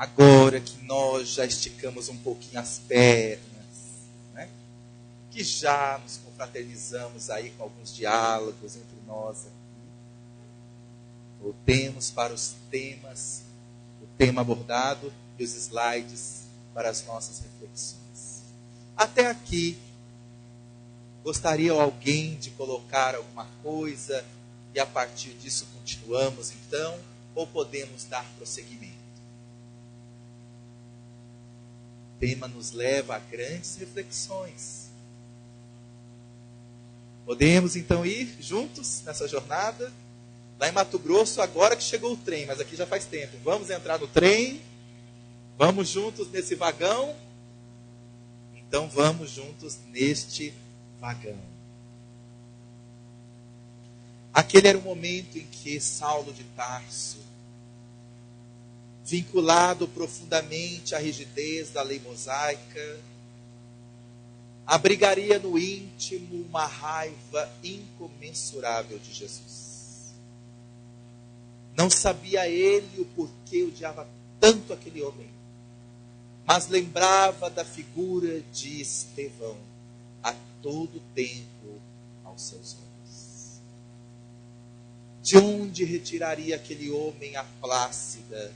agora que nós já esticamos um pouquinho as pernas, né? Que já nos confraternizamos aí com alguns diálogos entre nós aqui, voltemos para os temas, o tema abordado e os slides para as nossas reflexões. Até aqui, gostaria alguém de colocar alguma coisa e a partir disso continuamos então, ou podemos dar prosseguimento? O tema nos leva a grandes reflexões. Podemos então ir juntos nessa jornada? Lá em Mato Grosso, agora que chegou o trem, mas aqui já faz tempo. Vamos entrar no trem? Vamos juntos nesse vagão? Então vamos juntos neste vagão. Aquele era o momento em que Saulo de Tarso, vinculado profundamente à rigidez da lei mosaica, abrigaria no íntimo uma raiva incomensurável de Jesus. Não sabia ele o porquê odiava tanto aquele homem, mas lembrava da figura de Estevão a todo tempo aos seus olhos. De onde retiraria aquele homem a plácida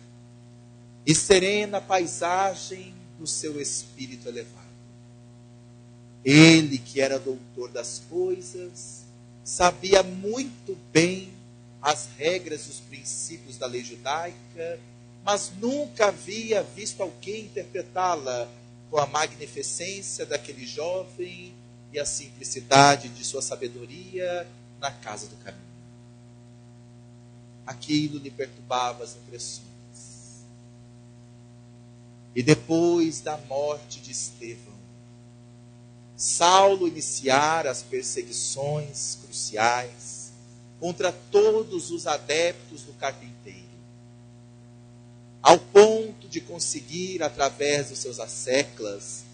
e serena paisagem do seu espírito elevado? Ele, que era doutor das coisas, sabia muito bem as regras e os princípios da lei judaica, mas nunca havia visto alguém interpretá-la com a magnificência daquele jovem e a simplicidade de sua sabedoria na casa do caminho. Aquilo lhe perturbava as impressões. E depois da morte de Estevão, Saulo iniciara as perseguições cruciais contra todos os adeptos do carpinteiro, ao ponto de conseguir, através dos seus asseclas,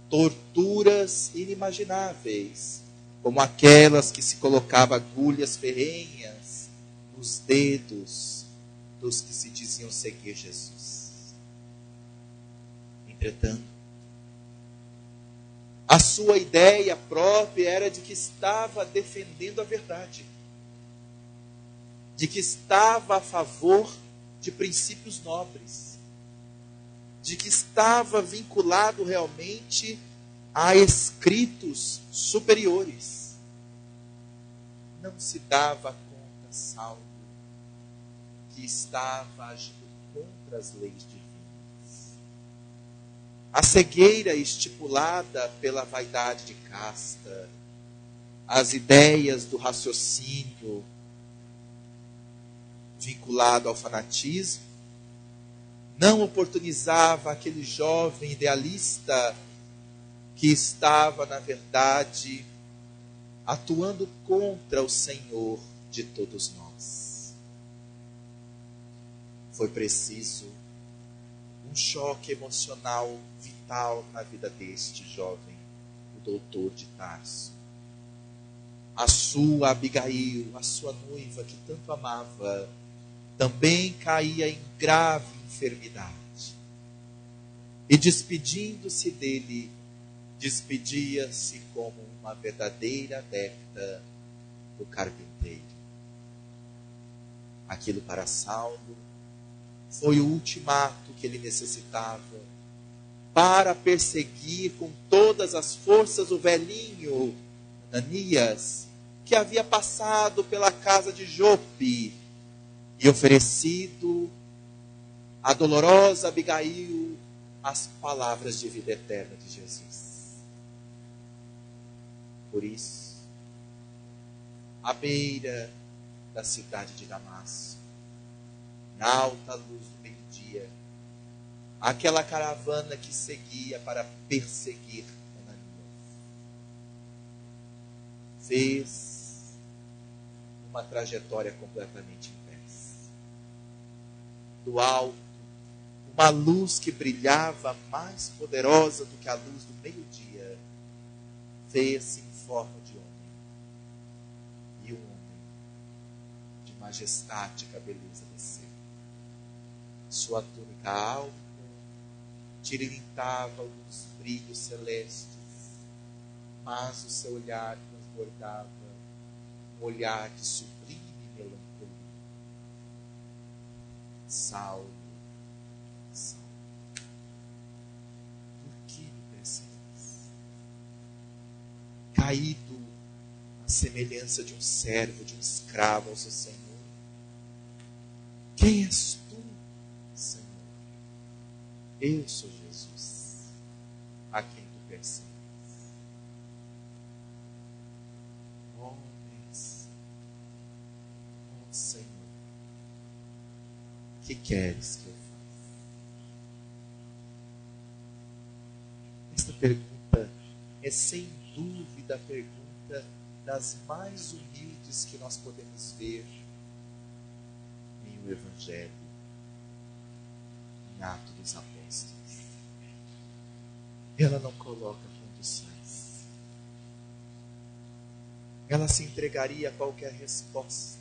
torturas inimagináveis, como aquelas que se colocava agulhas ferrenhas nos dedos dos que se diziam seguir Jesus. Entretanto, a sua ideia própria era de que estava defendendo a verdade, de que estava a favor de princípios nobres, de que estava vinculado realmente a escritos superiores. Não se dava conta, Saulo, que estava agindo contra as leis divinas. A cegueira estipulada pela vaidade de casta, as ideias do raciocínio vinculado ao fanatismo, não oportunizava aquele jovem idealista que estava, na verdade, atuando contra o Senhor de todos nós. Foi preciso um choque emocional vital na vida deste jovem, o doutor de Tarso. A sua Abigail, a sua noiva que tanto amava, também caía em grave enfermidade. E despedindo-se dele, despedia-se como uma verdadeira adepta do carpinteiro. Aquilo para Saulo foi o ultimato que ele necessitava para perseguir com todas as forças o velhinho Ananias, que havia passado pela casa de Jope e oferecido à dolorosa Abigail as palavras de vida eterna de Jesus. Por isso, à beira da cidade de Damasco, na alta luz do meio-dia, aquela caravana que seguia para perseguir Ananias fez uma trajetória completamente inversa. Do alto, uma luz que brilhava mais poderosa do que a luz do meio-dia fez-se em forma de homem. E um homem de majestática beleza desceu. Sua túnica alta, Tirilintava os brilhos celestes, mas o seu olhar transbordava um olhar de sublime melancolia. Saulo, Saulo, por que me persegues? Caído à semelhança de um servo, de um escravo ao seu Senhor. Quem és tu, Senhor? Eu sou Jesus, a quem tu persegues. Senhor, que queres que eu faça? Esta pergunta é sem dúvida a pergunta das mais humildes que nós podemos ver em o Evangelho, em Atos dos Apóstolos. Ela não coloca condições. Ela se entregaria a qualquer resposta,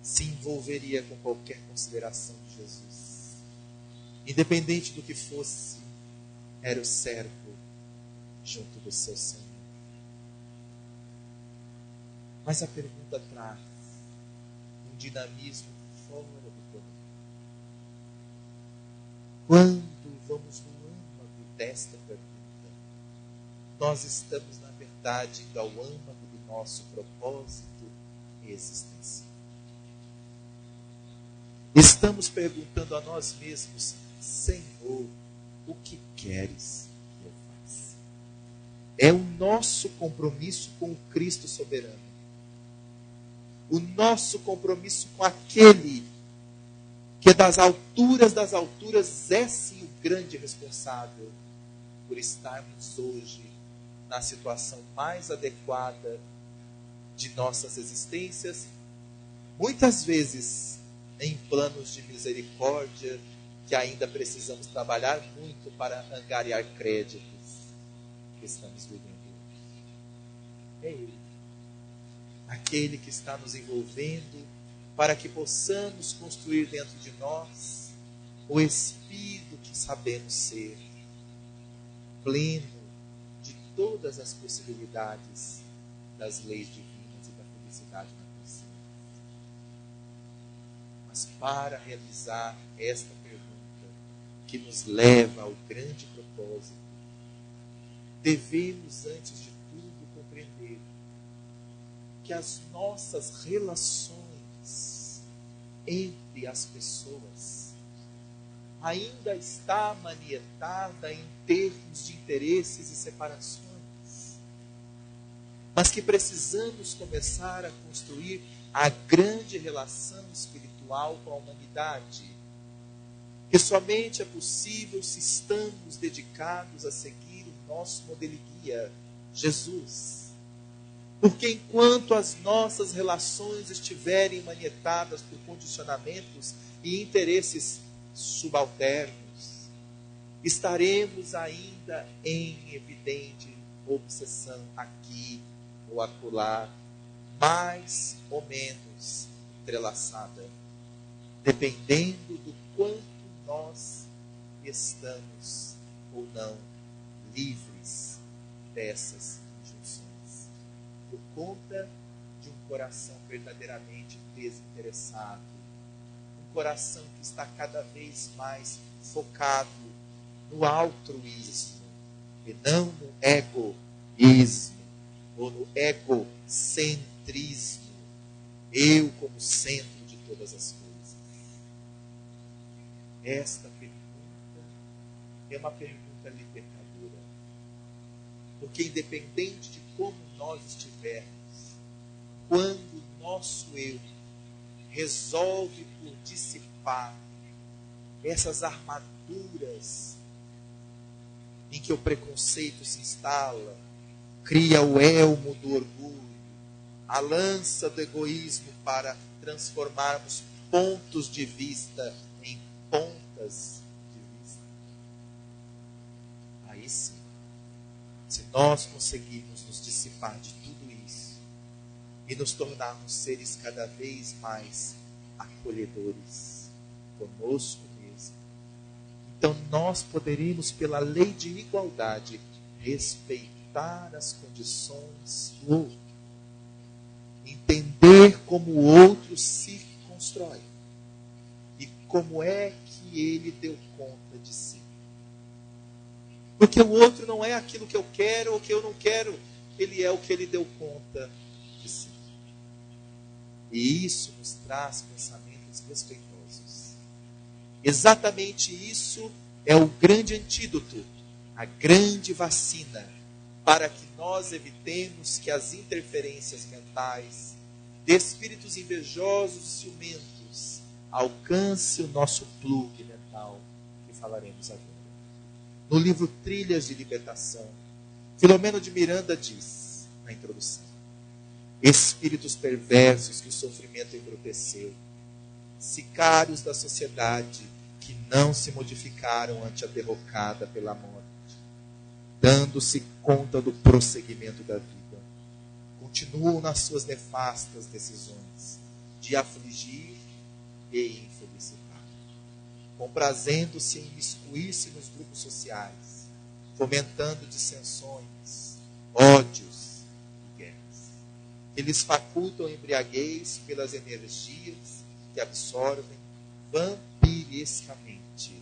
se envolveria com qualquer consideração de Jesus. Independente do que fosse, era o servo junto do seu Senhor. Mas a pergunta traz um dinamismo fora do comum. Quando vamos no âmago desta pergunta, nós estamos, na verdade, indo ao âmago do nosso propósito existencial. Estamos perguntando a nós mesmos: Senhor, o que queres que eu faça? É o nosso compromisso com o Cristo soberano. O nosso compromisso com aquele que das alturas é sim o grande responsável por estarmos hoje na situação mais adequada de nossas existências, muitas vezes em planos de misericórdia, que ainda precisamos trabalhar muito para angariar créditos que estamos vivendo hoje. É Ele, aquele que está nos envolvendo para que possamos construir dentro de nós o espírito que sabemos ser, pleno de todas as possibilidades das leis divinas e da felicidade na consciência. Mas para realizar esta pergunta, que nos leva ao grande propósito, devemos, antes de tudo, compreender que as nossas relações entre as pessoas ainda está manietada em termos de interesses e separações, mas que precisamos começar a construir a grande relação espiritual com a humanidade, que somente é possível se estamos dedicados a seguir o nosso modelo e guia, Jesus. Porque enquanto as nossas relações estiverem manietadas por condicionamentos e interesses subalternos, estaremos ainda em evidente obsessão aqui ou acolá, mais ou menos entrelaçada, dependendo do quanto nós estamos ou não livres dessas injunções, por conta de um coração verdadeiramente desinteressado, um coração que está cada vez mais focado no altruísmo e não no egoísmo ou no egocentrismo, eu como centro de todas as coisas. Esta pergunta é uma pergunta libertadora, porque independente de como nós estivermos, quando o nosso eu resolve por dissipar essas armaduras em que o preconceito se instala, cria o elmo do orgulho, a lança do egoísmo para transformarmos pontos de vista em pontas de vista. Aí sim, se nós conseguirmos nos dissipar de tudo isso e nos tornarmos seres cada vez mais acolhedores conosco mesmo Então nós poderemos, pela lei de igualdade, respeitar as condições do outro. Entender como o outro se constrói. E como é que ele deu conta de si. Porque o outro não é aquilo que eu quero ou que eu não quero. Ele é o que ele deu conta de si. E isso nos traz pensamentos respeitosos. Exatamente isso é o grande antídoto, a grande vacina, para que nós evitemos que as interferências mentais de espíritos invejosos e ciumentos alcance o nosso plug mental, que falaremos agora. No livro Trilhas de Libertação, Filomeno de Miranda diz, na introdução: espíritos perversos que o sofrimento embruteceu, sicários da sociedade que não se modificaram ante a derrocada pela morte, dando-se conta do prosseguimento da vida, continuam nas suas nefastas decisões de afligir e infelicitar, comprazendo-se em imiscuir-se nos grupos sociais, fomentando dissensões, ódios e guerras, que lhes facultam embriaguez pelas energias que absorvem vampirescamente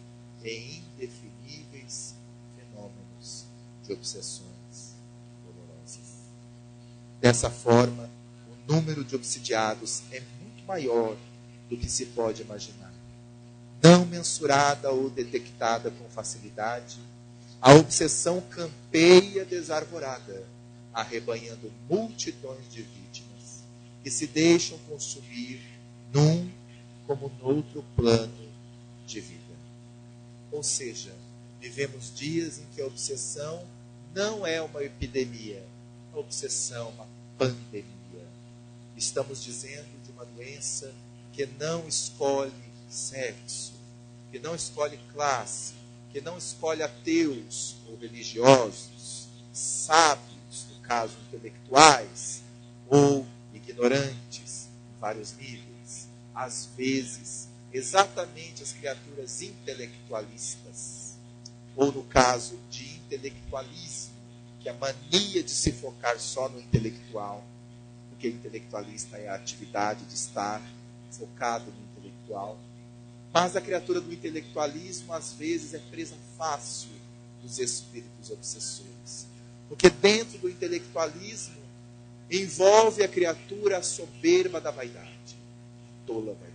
em indefiníveis fenômenos de obsessões dolorosas. Dessa forma, o número de obsidiados é muito maior do que se pode imaginar. Não mensurada ou detectada com facilidade, a obsessão campeia desarvorada, arrebanhando multidões de vítimas que se deixam consumir num como noutro plano de vida. Ou seja, vivemos dias em que a obsessão não é uma epidemia, a obsessão é uma pandemia. Estamos dizendo de uma doença que não escolhe sexo, que não escolhe classe, que não escolhe ateus ou religiosos, sábios, no caso intelectuais, ou ignorantes, em vários níveis. Às vezes, exatamente as criaturas intelectualistas, ou no caso de intelectualismo, que é a mania de se focar só no intelectual, porque intelectualista é a atividade de estar focado no intelectual. Mas a criatura do intelectualismo, às vezes, é presa fácil dos espíritos obsessores. Porque dentro do intelectualismo, envolve a criatura a soberba da vaidade, tola vaidade,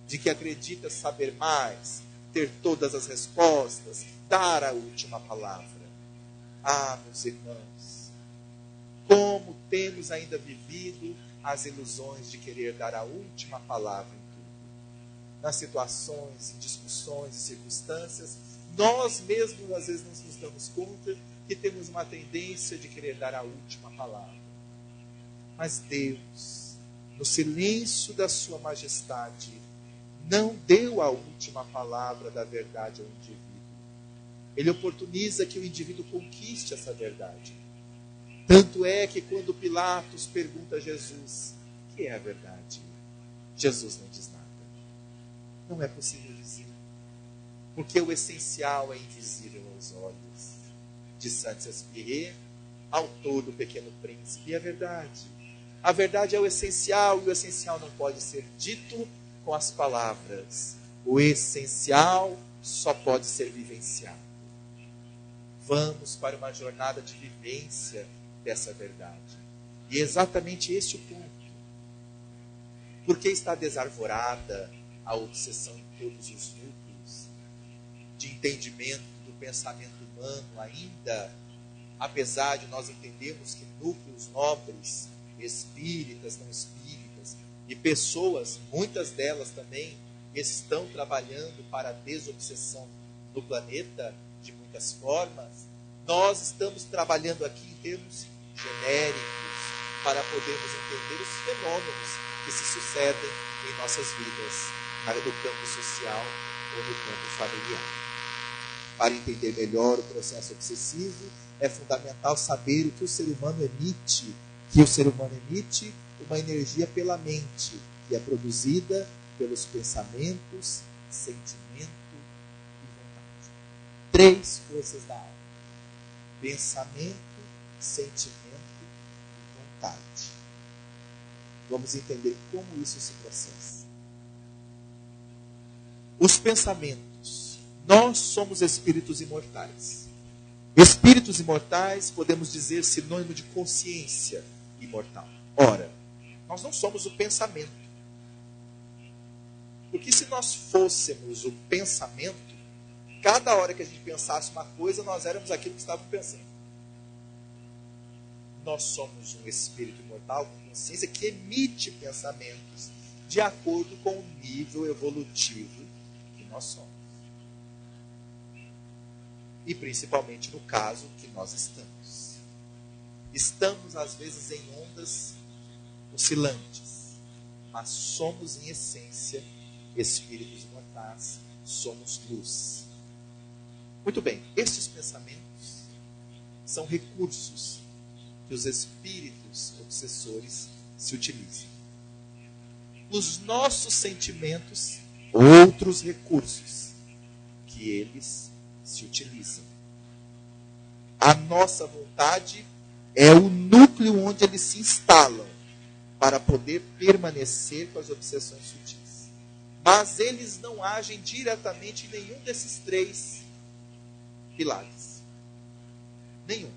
de que acredita saber mais, ter todas as respostas, dar a última palavra. Ah, meus irmãos, como temos ainda vivido as ilusões de querer dar a última palavra em tudo. Nas situações, em discussões e circunstâncias, nós mesmos às vezes não nos damos conta que temos uma tendência de querer dar a última palavra. Mas Deus, no silêncio da sua majestade, não deu a última palavra da verdade ao indivíduo. Ele oportuniza que o indivíduo conquiste essa verdade. Tanto é que quando Pilatos pergunta a Jesus, o que é a verdade? Jesus não diz nada. Não é possível dizer. Porque o essencial é invisível aos olhos. De Saint-Exupéry, autor do Pequeno Príncipe, e a verdade. A verdade é o essencial, e o essencial não pode ser dito com as palavras. O essencial só pode ser vivenciado. Vamos para uma jornada de vivência dessa verdade. E é exatamente este o ponto. Porque está desarvorada a obsessão em todos os núcleos de entendimento do pensamento humano ainda, apesar de nós entendermos que núcleos nobres, espíritas, não espíritas, e pessoas, muitas delas também, estão trabalhando para a desobsessão no planeta de muitas formas, nós estamos trabalhando aqui em termos genéricos para podermos entender os fenômenos que se sucedem em nossas vidas, no campo social ou no campo familiar. Para entender melhor o processo obsessivo, é fundamental saber o que o ser humano emite, que o ser humano emite uma energia pela mente, que é produzida pelos pensamentos, sentimento e três forças da alma: pensamento, sentimento e vontade. Vamos entender como isso se processa. Os pensamentos. Nós somos espíritos imortais. Espíritos imortais, podemos dizer, sinônimo de consciência imortal. Ora, nós não somos o pensamento. Porque se nós fôssemos o pensamento, cada hora que a gente pensasse uma coisa, nós éramos aquilo que estávamos pensando. Nós somos um espírito imortal com consciência que emite pensamentos de acordo com o nível evolutivo que nós somos. E principalmente no caso que nós estamos. Estamos, às vezes, em ondas oscilantes, mas somos, em essência, espíritos imortais, somos luz. Muito bem, estes pensamentos são recursos que os espíritos obsessores se utilizam. Os nossos sentimentos, outros recursos que eles se utilizam. A nossa vontade é o núcleo onde eles se instalam para poder permanecer com as obsessões sutis. Mas eles não agem diretamente em nenhum desses três pilares. Nenhum.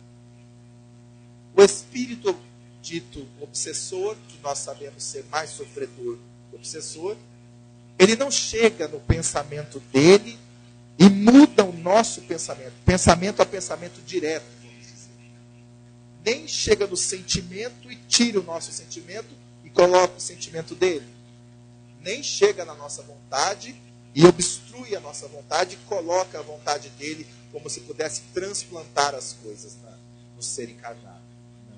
O espírito dito obsessor, que nós sabemos ser mais sofredor que obsessor, ele não chega no pensamento dele e muda o nosso pensamento. Pensamento a pensamento direto, vamos dizer. Nem chega no sentimento e tira o nosso sentimento e coloca o sentimento dele. Nem chega na nossa vontade e obstrui a nossa vontade e coloca a vontade dele como se pudesse transplantar as coisas no ser encarnado. Não.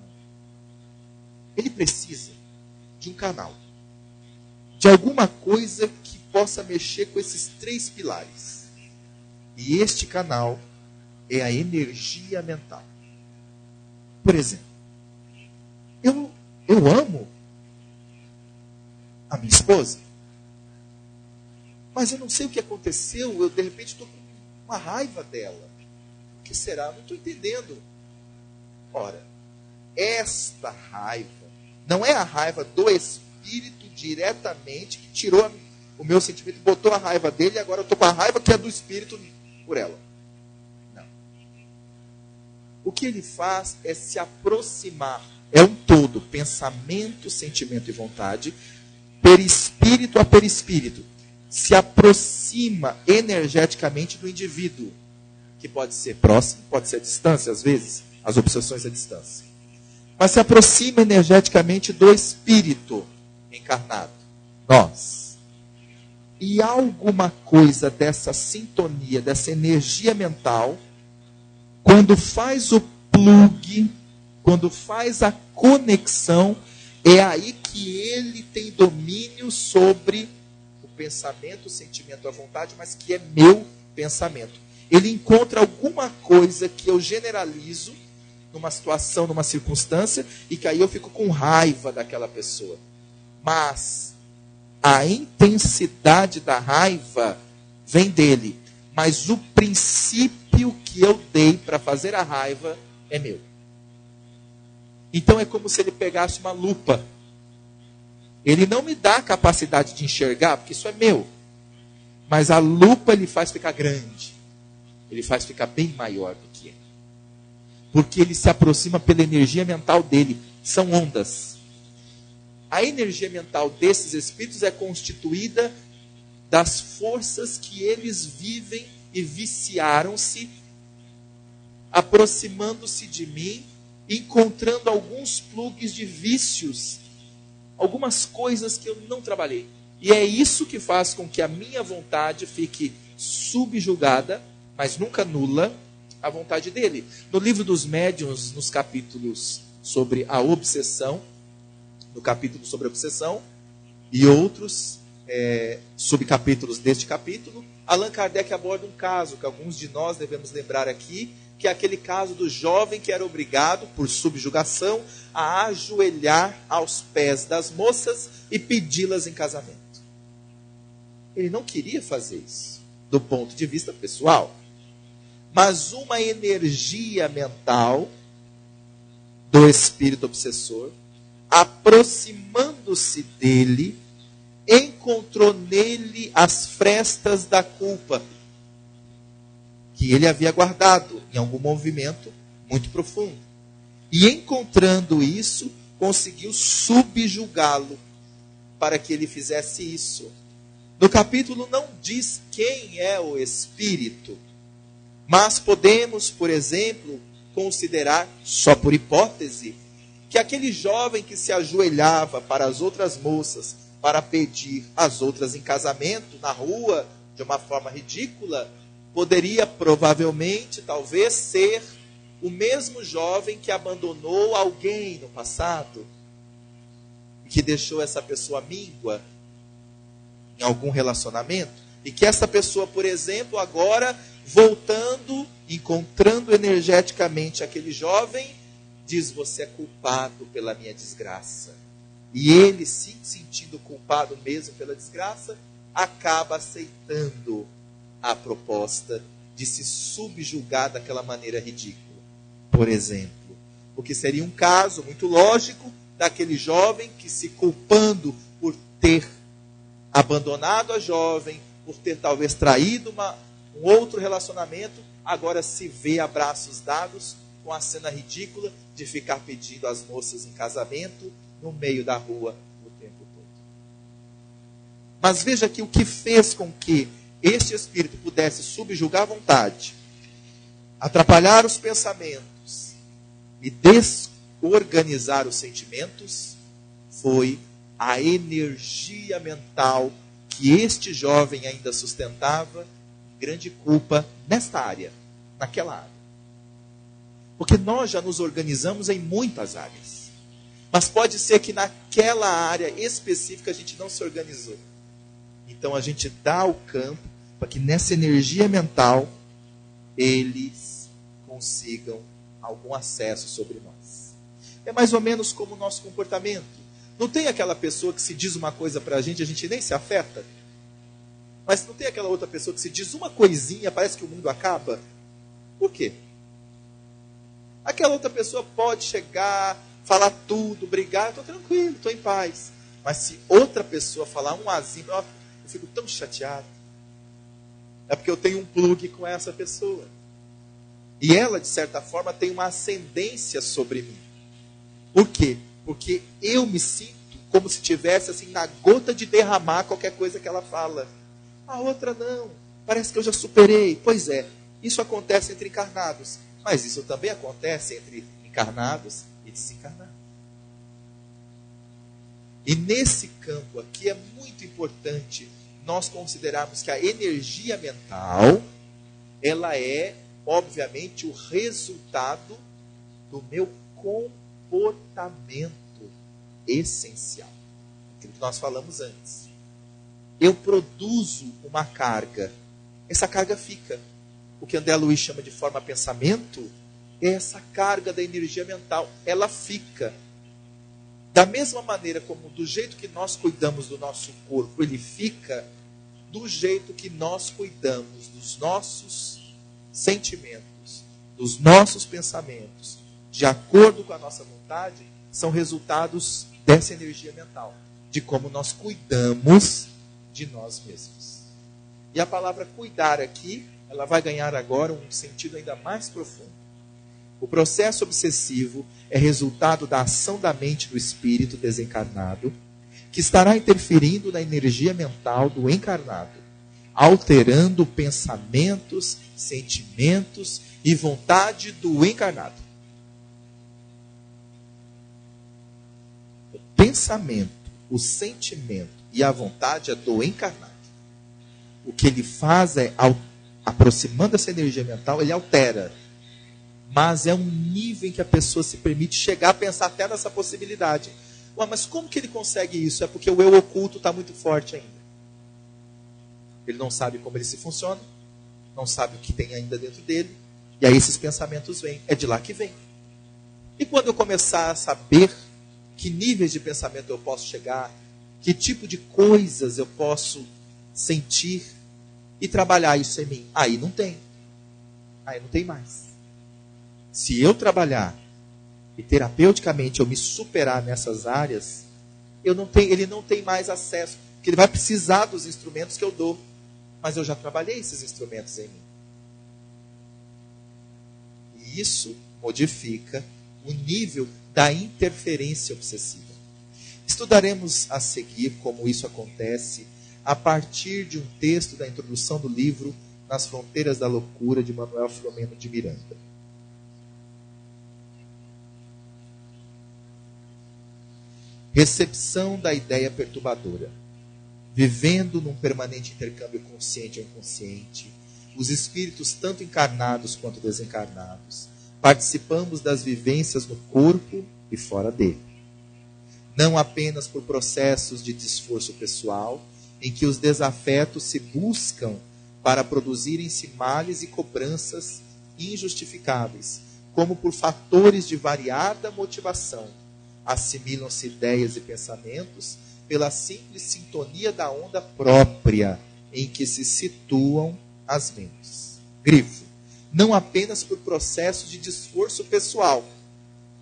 Ele precisa de um canal. De alguma coisa que possa mexer com esses três pilares. E este canal é a energia mental. Por exemplo, eu amo a minha esposa, mas eu não sei o que aconteceu, eu de repente estou com uma raiva dela. O que será? Não estou entendendo. Ora, esta raiva não é a raiva do espírito diretamente que tirou o meu sentimento, botou a raiva dele e agora eu estou com a raiva que é do espírito por ela. Não. O que ele faz é se aproximar. É um todo, pensamento, sentimento e vontade, perispírito a perispírito. Se aproxima energeticamente do indivíduo, que pode ser próximo, pode ser à distância, às vezes, as obsessões à distância. Mas se aproxima energeticamente do espírito encarnado, nós. E alguma coisa dessa sintonia, dessa energia mental, quando faz o plug, quando faz a conexão, é aí que ele tem domínio sobre o pensamento, o sentimento, a vontade, mas que é meu pensamento. Ele encontra alguma coisa que eu generalizo numa situação, numa circunstância, e que aí eu fico com raiva daquela pessoa. Mas a intensidade da raiva vem dele. Mas o princípio que eu dei para fazer a raiva é meu. Então é como se ele pegasse uma lupa. Ele não me dá a capacidade de enxergar, porque isso é meu. Mas a lupa ele faz ficar grande. Ele faz ficar bem maior do que é. Porque ele se aproxima pela energia mental dele. São ondas. A energia mental desses espíritos é constituída das forças que eles vivem e viciaram-se, aproximando-se de mim, encontrando alguns plugs de vícios, algumas coisas que eu não trabalhei. E é isso que faz com que a minha vontade fique subjugada, mas nunca nula, à vontade dele. No livro dos médiuns, nos capítulos sobre a obsessão, no capítulo sobre a obsessão, e outros subcapítulos deste capítulo, Allan Kardec aborda um caso que alguns de nós devemos lembrar aqui, que é aquele caso do jovem que era obrigado, por subjugação, a ajoelhar aos pés das moças e pedi-las em casamento. Ele não queria fazer isso, do ponto de vista pessoal. mas uma energia mental do espírito obsessor, aproximando-se dele, encontrou nele as frestas da culpa que ele havia guardado em algum movimento muito profundo. E encontrando isso, conseguiu subjugá-lo para que ele fizesse isso. No capítulo não diz quem é o espírito, mas podemos, por exemplo, considerar, só por hipótese, que aquele jovem que se ajoelhava para as outras moças, para pedir as outras em casamento na rua, de uma forma ridícula, poderia provavelmente, talvez, ser o mesmo jovem que abandonou alguém no passado, que deixou essa pessoa míngua em algum relacionamento, e que essa pessoa, por exemplo, agora, voltando, encontrando energeticamente aquele jovem, diz: você é culpado pela minha desgraça. E ele, se sentindo culpado mesmo pela desgraça, acaba aceitando a proposta de se subjugar daquela maneira ridícula. Por exemplo, o que seria um caso muito lógico daquele jovem que, se culpando por ter abandonado a jovem, por ter talvez traído um outro relacionamento, agora se vê a braços dados com a cena ridícula de ficar pedindo as moças em casamento no meio da rua o tempo todo. Mas veja aqui o que fez com que este espírito pudesse subjugar a vontade, atrapalhar os pensamentos e desorganizar os sentimentos, foi a energia mental que este jovem ainda sustentava, grande culpa nesta área, naquela área. Porque nós já nos organizamos em muitas áreas. Mas pode ser que naquela área específica a gente não se organizou. Então a gente dá o campo para que nessa energia mental eles consigam algum acesso sobre nós. É mais ou menos como o nosso comportamento. Não tem aquela pessoa que se diz uma coisa para a gente nem se afeta? Mas não tem aquela outra pessoa que se diz uma coisinha, parece que o mundo acaba? Por quê? Aquela outra pessoa pode chegar, falar tudo, brigar, estou tranquilo, estou em paz. Mas se outra pessoa falar um azinho, eu fico tão chateado. É porque eu tenho um plug com essa pessoa. E ela, de certa forma, tem uma ascendência sobre mim. Por quê? Porque eu me sinto como se tivesse assim na gota de derramar qualquer coisa que ela fala. A outra não. Parece que eu já superei. Pois é, isso acontece entre encarnados. Mas isso também acontece entre encarnados e desencarnados. E nesse campo aqui é muito importante nós considerarmos que a energia mental, ela é, obviamente, o resultado do meu comportamento essencial. Aquilo que nós falamos antes. Eu produzo uma carga. Essa carga fica. O que André Luiz chama de forma pensamento é essa carga da energia mental. Ela fica. Da mesma maneira como do jeito que nós cuidamos do nosso corpo, ele fica, do jeito que nós cuidamos dos nossos sentimentos, dos nossos pensamentos, de acordo com a nossa vontade, são resultados dessa energia mental, de como nós cuidamos de nós mesmos. E a palavra cuidar aqui, ela vai ganhar agora um sentido ainda mais profundo. O processo obsessivo é resultado da ação da mente do espírito desencarnado, que estará interferindo na energia mental do encarnado, alterando pensamentos, sentimentos e vontade do encarnado. O pensamento, o sentimento e a vontade é do encarnado. O que ele faz é, aproximando essa energia mental, ele altera. Mas é um nível em que a pessoa se permite chegar a pensar até nessa possibilidade. Ué, mas como que ele consegue isso? É porque o eu oculto está muito forte ainda. Ele não sabe como ele se funciona, não sabe o que tem ainda dentro dele, e aí esses pensamentos vêm. É de lá que vem. E quando eu começar a saber que níveis de pensamento eu posso chegar, que tipo de coisas eu posso sentir e trabalhar isso em mim, aí não tem. Aí não tem mais. Se eu trabalhar e terapeuticamente eu me superar nessas áreas, ele não tem mais acesso, porque ele vai precisar dos instrumentos que eu dou. Mas eu já trabalhei esses instrumentos em mim. E isso modifica o nível da interferência obsessiva. Estudaremos a seguir como isso acontece a partir de um texto da introdução do livro Nas Fronteiras da Loucura, de Manuel Filomeno de Miranda. Recepção da ideia perturbadora. Vivendo num permanente intercâmbio consciente ou inconsciente, os espíritos, tanto encarnados quanto desencarnados, participamos das vivências no corpo e fora dele. Não apenas por processos de desforço pessoal, em que os desafetos se buscam para produzirem-se males e cobranças injustificáveis, como por fatores de variada motivação, assimilam-se ideias e pensamentos pela simples sintonia da onda própria em que se situam as mentes. Grifo. Não apenas por processos de desforço pessoal.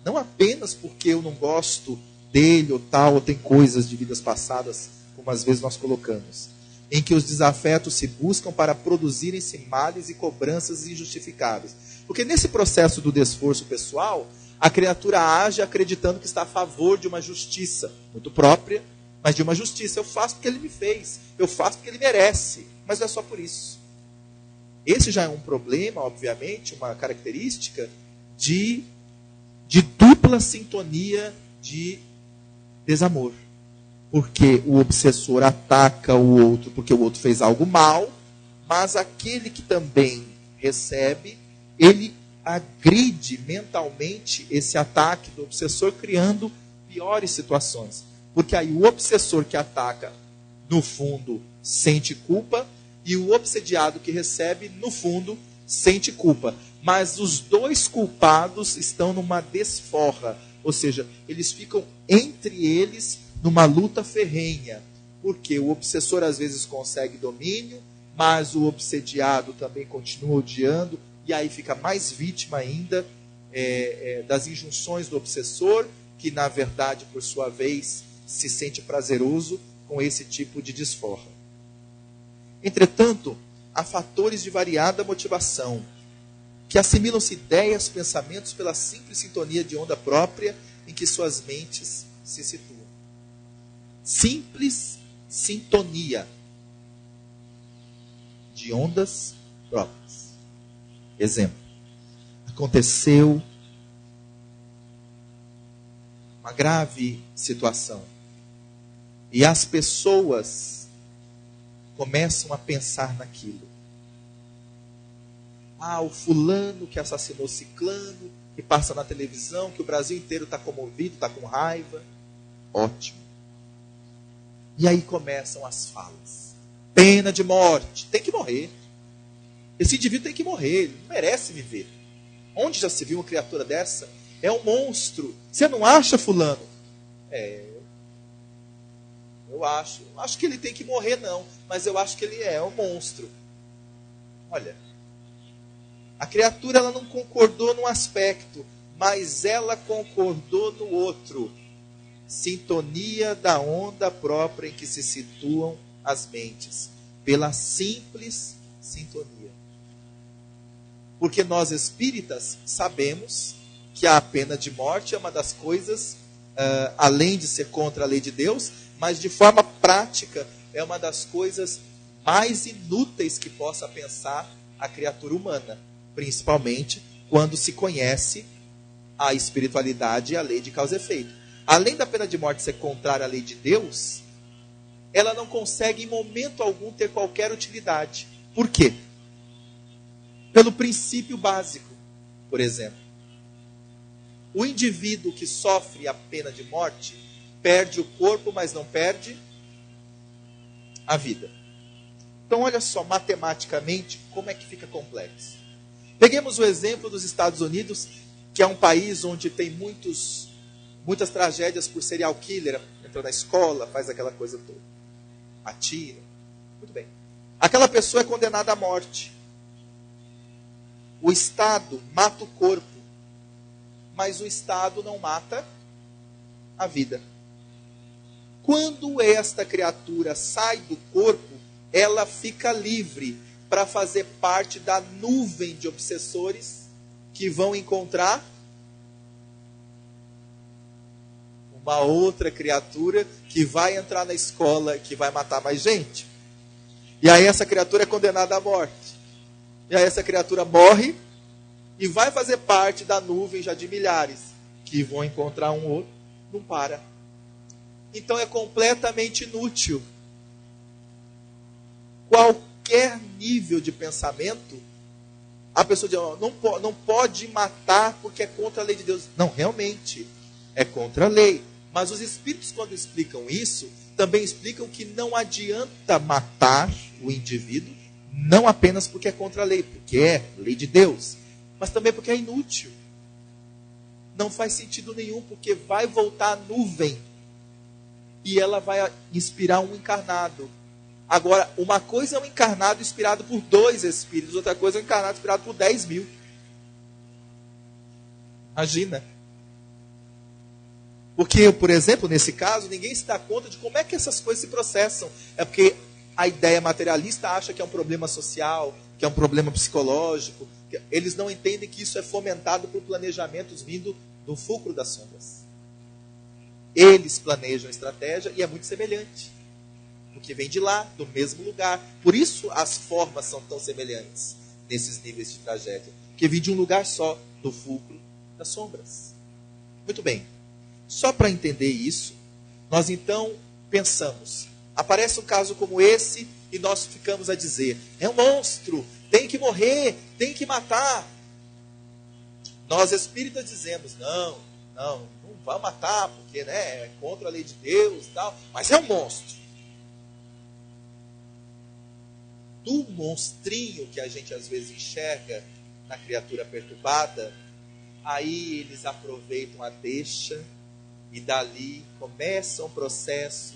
Não apenas porque eu não gosto dele ou tal, ou tem coisas de vidas passadas, como às vezes nós colocamos, em que os desafetos se buscam para produzirem-se males e cobranças injustificáveis. Porque nesse processo do desforço pessoal, a criatura age acreditando que está a favor de uma justiça muito própria, mas de uma justiça. Eu faço porque ele me fez, eu faço porque ele merece, mas não é só por isso. Esse já é um problema, obviamente, uma característica de dupla sintonia de desamor. Porque o obsessor ataca o outro porque o outro fez algo mal, mas aquele que também recebe, ele agride mentalmente esse ataque do obsessor, criando piores situações. Porque aí o obsessor que ataca, no fundo, sente culpa, e o obsediado que recebe, no fundo, sente culpa. Mas os dois culpados estão numa desforra, ou seja, eles ficam entre eles numa luta ferrenha, porque o obsessor às vezes consegue domínio, mas o obsediado também continua odiando, e aí fica mais vítima ainda das injunções do obsessor, que na verdade, por sua vez, se sente prazeroso com esse tipo de desforra. Entretanto, há fatores de variada motivação, que assimilam-se ideias, pensamentos pela simples sintonia de onda própria em que suas mentes se situam. Simples sintonia de ondas próprias. Exemplo. Aconteceu uma grave situação e as pessoas começam a pensar naquilo. O fulano que assassinou ciclano, que passa na televisão, que o Brasil inteiro está comovido, está com raiva. Ótimo. E aí começam as falas. Pena de morte. Tem que morrer. Esse indivíduo tem que morrer. Ele não merece viver. Onde já se viu uma criatura dessa? É um monstro. Você não acha, fulano? Eu acho. Não acho que ele tem que morrer, não. Mas eu acho que ele é um monstro. Olha. A criatura ela não concordou num aspecto, mas ela concordou no outro. Sintonia da onda própria em que se situam as mentes. Pela simples sintonia. Porque nós espíritas sabemos que a pena de morte é uma das coisas, além de ser contra a lei de Deus, mas de forma prática é uma das coisas mais inúteis que possa pensar a criatura humana. Principalmente quando se conhece a espiritualidade e a lei de causa e efeito. Além da pena de morte ser contrária à lei de Deus, ela não consegue em momento algum ter qualquer utilidade. Por quê? Pelo princípio básico, por exemplo. O indivíduo que sofre a pena de morte perde o corpo, mas não perde a vida. Então olha só, matematicamente, como é que fica complexo. Peguemos o exemplo dos Estados Unidos, que é um país onde tem muitas tragédias por serial killer. Entra na escola, faz aquela coisa toda. Atira. Muito bem. Aquela pessoa é condenada à morte. O estado mata o corpo, mas o estado não mata a vida. Quando esta criatura sai do corpo, ela fica livre para fazer parte da nuvem de obsessores que vão encontrar uma outra criatura que vai entrar na escola, que vai matar mais gente. E aí essa criatura é condenada à morte. E aí essa criatura morre e vai fazer parte da nuvem já de milhares, que vão encontrar um outro, não para. Então é completamente inútil. Qualquer nível de pensamento, a pessoa diz, não pode matar porque é contra a lei de Deus. Não, realmente, é contra a lei. Mas os espíritos, quando explicam isso, também explicam que não adianta matar o indivíduo, não apenas porque é contra a lei, porque é lei de Deus, mas também porque é inútil. Não faz sentido nenhum, porque vai voltar a nuvem e ela vai inspirar um encarnado. Agora, uma coisa é um encarnado inspirado por 2 espíritos, outra coisa é um encarnado inspirado por 10.000. Imagina. Porque, por exemplo, nesse caso, ninguém se dá conta de como é que essas coisas se processam. É porque a ideia materialista acha que é um problema social, que é um problema psicológico. Eles não entendem que isso é fomentado por planejamentos vindo do fulcro das sombras. Eles planejam a estratégia e é muito semelhante. Porque vem de lá, do mesmo lugar. Por isso as formas são tão semelhantes nesses níveis de tragédia. Porque vem de um lugar só, do fulcro das sombras. Muito bem. Só para entender isso, nós então pensamos, aparece um caso como esse e nós ficamos a dizer, é um monstro, tem que morrer, tem que matar. Nós espíritas dizemos, não vai matar, porque é contra a lei de Deus e tal, mas é um monstro. Do monstrinho que a gente às vezes enxerga na criatura perturbada, aí eles aproveitam a deixa e dali começa um processo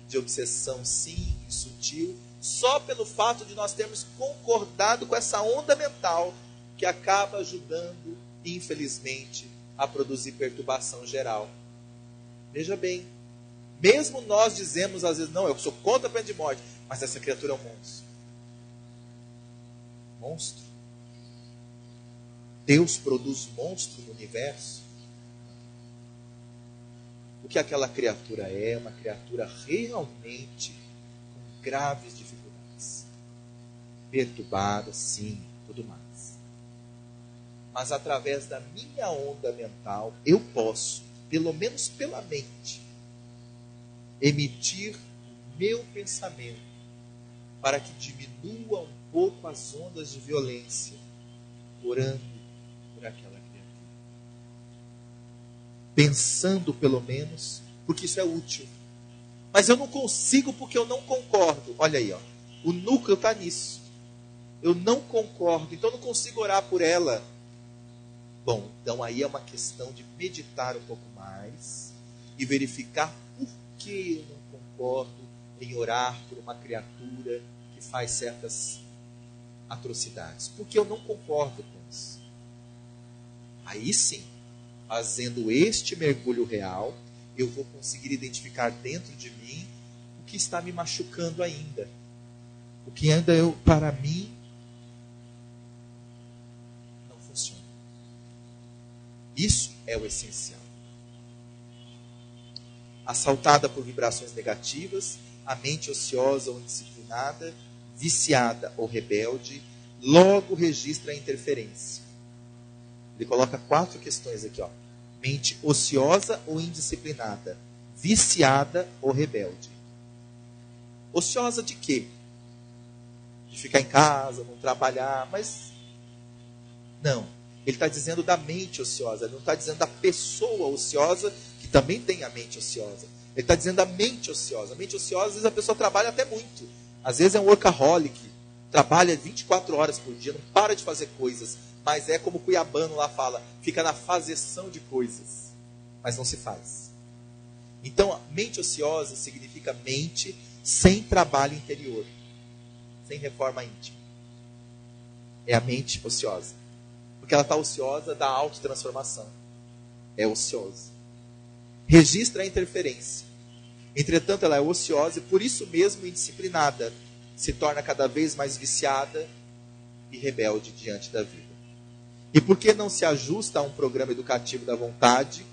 de obsessão simples, sutil, só pelo fato de nós termos concordado com essa onda mental que acaba ajudando, infelizmente, a produzir perturbação geral. Veja bem, mesmo nós dizemos às vezes, não, eu sou contra a pena de morte, mas essa criatura é um monstro. Monstro? Deus produz monstro no universo? O que aquela criatura é uma criatura realmente com graves dificuldades. Perturbada, sim, tudo mais. Mas através da minha onda mental, eu posso, pelo menos pela mente, emitir o meu pensamento para que diminua um pouco as ondas de violência, orando por aquela criatura. Pensando pelo menos, porque isso é útil. Mas eu não consigo porque eu não concordo. Olha aí, ó. O núcleo está nisso. Eu não concordo, então eu não consigo orar por ela. Bom, então aí é uma questão de meditar um pouco mais e verificar por que eu não concordo em orar por uma criatura que faz certas atrocidades. Porque eu não concordo com isso. Aí sim, fazendo este mergulho real, eu vou conseguir identificar dentro de mim o que está me machucando ainda. O que ainda para mim, não funciona. Isso é o essencial. Assaltada por vibrações negativas, a mente ociosa ou indisciplinada, viciada ou rebelde, logo registra a interferência. Ele coloca 4 questões aqui, ó. Mente ociosa ou indisciplinada, viciada ou rebelde. Ociosa de quê? De ficar em casa, não trabalhar, mas não. Ele está dizendo da mente ociosa, ele não está dizendo da pessoa ociosa, que também tem a mente ociosa. Ele está dizendo da mente ociosa. A mente ociosa, às vezes a pessoa trabalha até muito. Às vezes é um workaholic, trabalha 24 horas por dia, não para de fazer coisas. Mas é como o cuiabano lá fala, fica na fazeção de coisas, mas não se faz. Então, mente ociosa significa mente sem trabalho interior, sem reforma íntima. É a mente ociosa. Porque ela está ociosa da autotransformação. É ociosa. Registra a interferência. Entretanto, ela é ociosa e por isso mesmo indisciplinada. Se torna cada vez mais viciada e rebelde diante da vida. E porque não se ajusta a um programa educativo da vontade,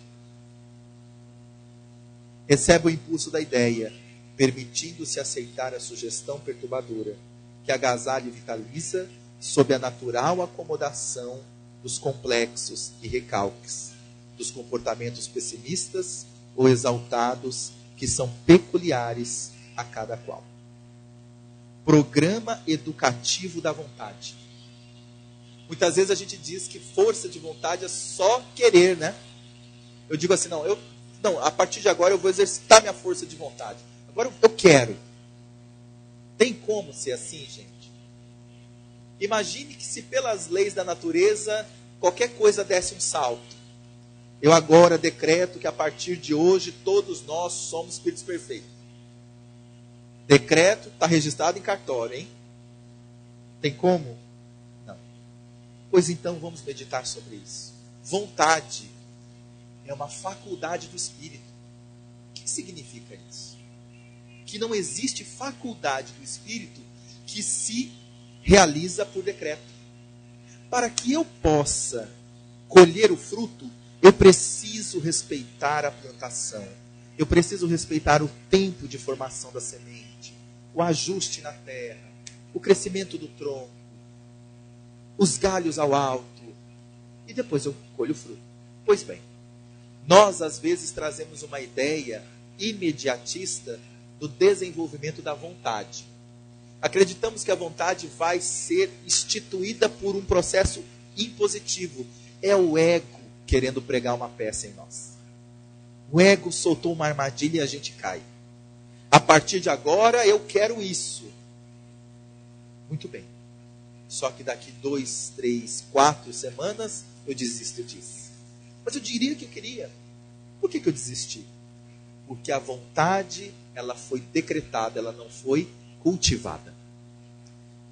recebe o impulso da ideia, permitindo-se aceitar a sugestão perturbadora, que agasalha e vitaliza sob a natural acomodação dos complexos e recalques, dos comportamentos pessimistas ou exaltados que são peculiares a cada qual. Programa educativo da vontade. Muitas vezes a gente diz que força de vontade é só querer, né? Eu digo assim, não, a partir de agora eu vou exercitar minha força de vontade. Agora eu quero. Tem como ser assim, gente? Imagine que se pelas leis da natureza qualquer coisa desse um salto. Eu agora decreto que a partir de hoje todos nós somos espíritos perfeitos. Decreto está registrado em cartório, hein? Tem como? Não. Pois então vamos meditar sobre isso. Vontade é uma faculdade do espírito. O que significa isso? Que não existe faculdade do espírito que se realiza por decreto. Para que eu possa colher o fruto, eu preciso respeitar a plantação. Eu preciso respeitar o tempo de formação da semente, o ajuste na terra, o crescimento do tronco, os galhos ao alto. E depois eu colho o fruto. Pois bem, nós às vezes trazemos uma ideia imediatista do desenvolvimento da vontade. Acreditamos que a vontade vai ser instituída por um processo impositivo. É o ego querendo pregar uma peça em nós. O ego soltou uma armadilha e a gente cai. A partir de agora eu quero isso. Muito bem. Só que daqui 2, 3, 4 semanas eu desisto disso. Mas eu diria que eu queria. Por que eu desisti? Porque a vontade, ela foi decretada, ela não foi cultivada.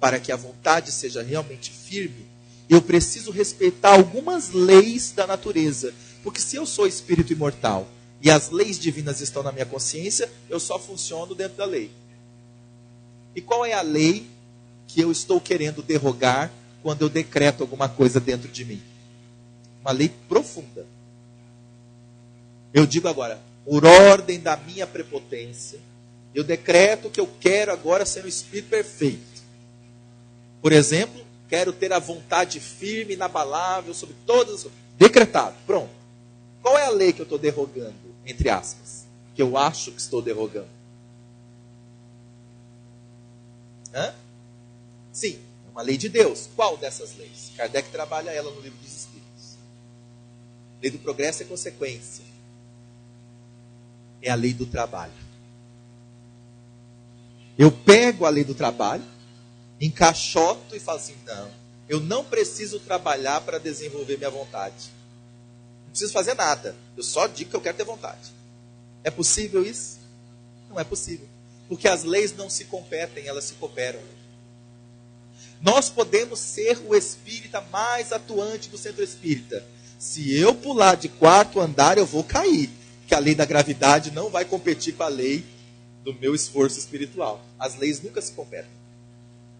Para que a vontade seja realmente firme, eu preciso respeitar algumas leis da natureza. Porque se eu sou espírito imortal e as leis divinas estão na minha consciência, eu só funciono dentro da lei. E qual é a lei que eu estou querendo derrogar quando eu decreto alguma coisa dentro de mim? Uma lei profunda. Eu digo agora, por ordem da minha prepotência, eu decreto que eu quero agora ser um espírito perfeito. Por exemplo, quero ter a vontade firme, inabalável sobre todas as coisas. Decretado, pronto. Qual é a lei que eu estou derrogando, entre aspas? Que eu acho que estou derrogando? Sim, é uma lei de Deus. Qual dessas leis? Kardec trabalha ela no Livro dos Espíritos. Lei do progresso é consequência. É a lei do trabalho. Eu pego a lei do trabalho, encaixoto e falo assim, não, eu não preciso trabalhar para desenvolver minha vontade. Não preciso fazer nada. Eu só digo que eu quero ter vontade. É possível isso? Não é possível. Porque as leis não se competem, elas se cooperam. Nós podemos ser o espírita mais atuante do centro espírita. Se eu pular de 4º andar, eu vou cair. Porque a lei da gravidade não vai competir com a lei do meu esforço espiritual. As leis nunca se competem.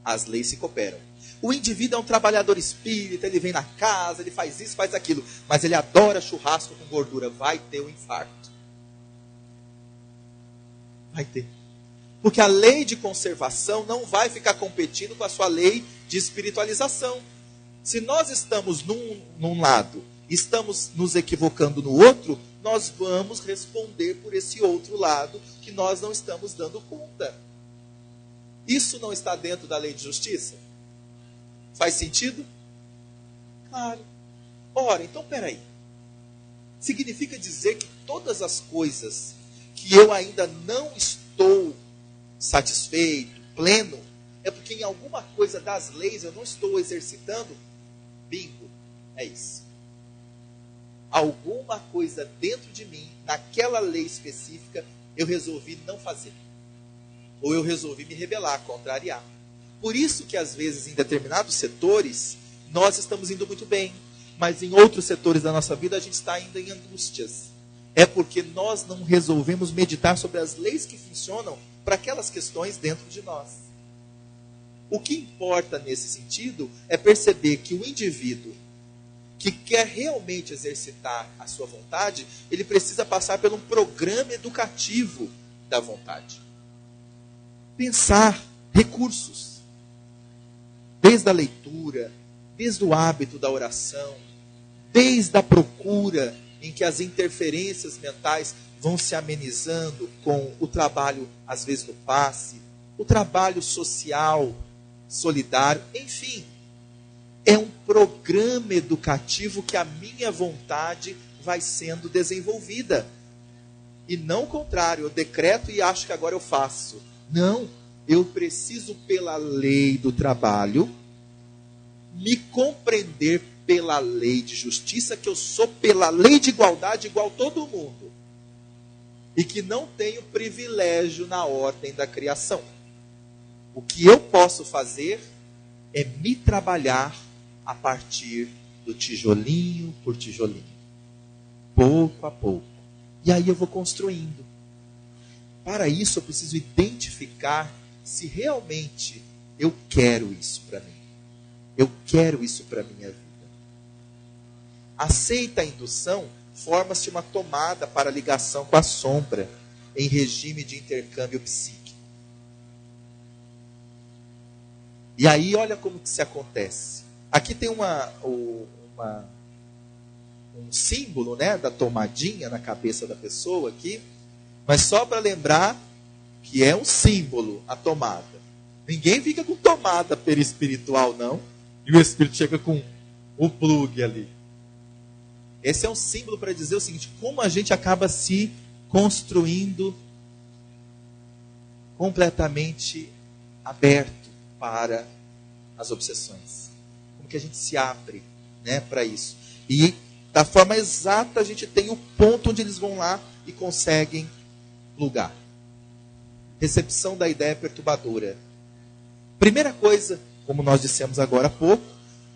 As leis se cooperam. O indivíduo é um trabalhador espírita, ele vem na casa, ele faz isso, faz aquilo, mas ele adora churrasco com gordura. Vai ter um infarto. Vai ter. Porque a lei de conservação não vai ficar competindo com a sua lei de espiritualização. Se nós estamos num lado, estamos nos equivocando no outro, nós vamos responder por esse outro lado que nós não estamos dando conta. Isso não está dentro da lei de justiça? Faz sentido? Claro. Ora, então peraí. Significa dizer que todas as coisas que eu ainda não estou satisfeito, pleno, é porque em alguma coisa das leis eu não estou exercitando? Bingo, é isso. Alguma coisa dentro de mim, naquela lei específica, eu resolvi não fazer. Ou eu resolvi me rebelar, contrariar. Por isso que às vezes em determinados setores, nós estamos indo muito bem. mas em outros setores da nossa vida a gente está ainda em angústias. É porque nós não resolvemos meditar sobre as leis que funcionam para aquelas questões dentro de nós. O que importa nesse sentido é perceber que o indivíduo que quer realmente exercitar a sua vontade, ele precisa passar por um programa educativo da vontade. Pensar recursos, desde a leitura, desde o hábito da oração, desde a procura em que as interferências mentais vão se amenizando com o trabalho, às vezes no passe, o trabalho social, solidário, enfim. É um programa educativo que a minha vontade vai sendo desenvolvida. E não o contrário, eu decreto e acho que agora eu faço. Não, eu preciso pela lei do trabalho me compreender pela lei de justiça, que eu sou pela lei de igualdade igual todo mundo. E que não tenho privilégio na ordem da criação. O que eu posso fazer é me trabalhar a partir do tijolinho por tijolinho. Pouco a pouco. E aí eu vou construindo. Para isso eu preciso identificar se realmente eu quero isso para mim. Eu quero isso para a minha vida. Aceita a indução, forma-se uma tomada para ligação com a sombra, em regime de intercâmbio psíquico. E aí olha como que se acontece. Aqui tem um símbolo, né, da tomadinha na cabeça da pessoa aqui, mas só para lembrar que é um símbolo a tomada. Ninguém fica com tomada perispiritual, não, e o espírito chega com o plug ali. Esse é um símbolo para dizer o seguinte: como a gente acaba se construindo completamente aberto para as obsessões. Como que a gente se abre, né, para isso. E da forma exata a gente tem o ponto onde eles vão lá e conseguem plugar. Recepção da ideia perturbadora. Primeira coisa, como nós dissemos agora há pouco,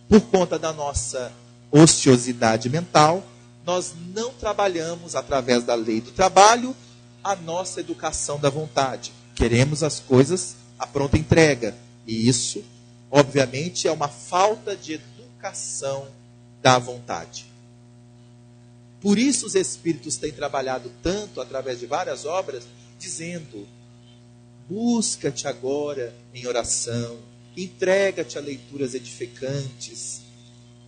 por conta da nossa ociosidade mental, nós não trabalhamos através da lei do trabalho a nossa educação da vontade. Queremos as coisas à pronta entrega. E isso, obviamente, é uma falta de educação da vontade. Por isso os espíritos têm trabalhado tanto através de várias obras, dizendo: busca-te agora em oração, entrega-te a leituras edificantes,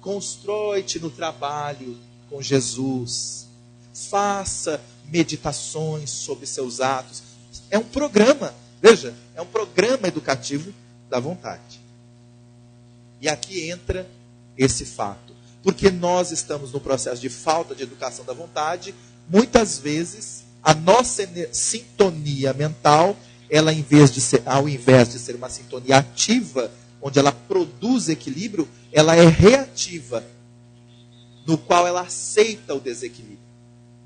constrói-te no trabalho com Jesus, faça meditações sobre seus atos. É um programa, veja, é um programa educativo da vontade. E aqui entra esse fato. Porque nós estamos no processo de falta de educação da vontade, muitas vezes a nossa sintonia mental, ela ao invés de ser uma sintonia ativa, onde ela produz equilíbrio, ela é reativa, no qual ela aceita o desequilíbrio.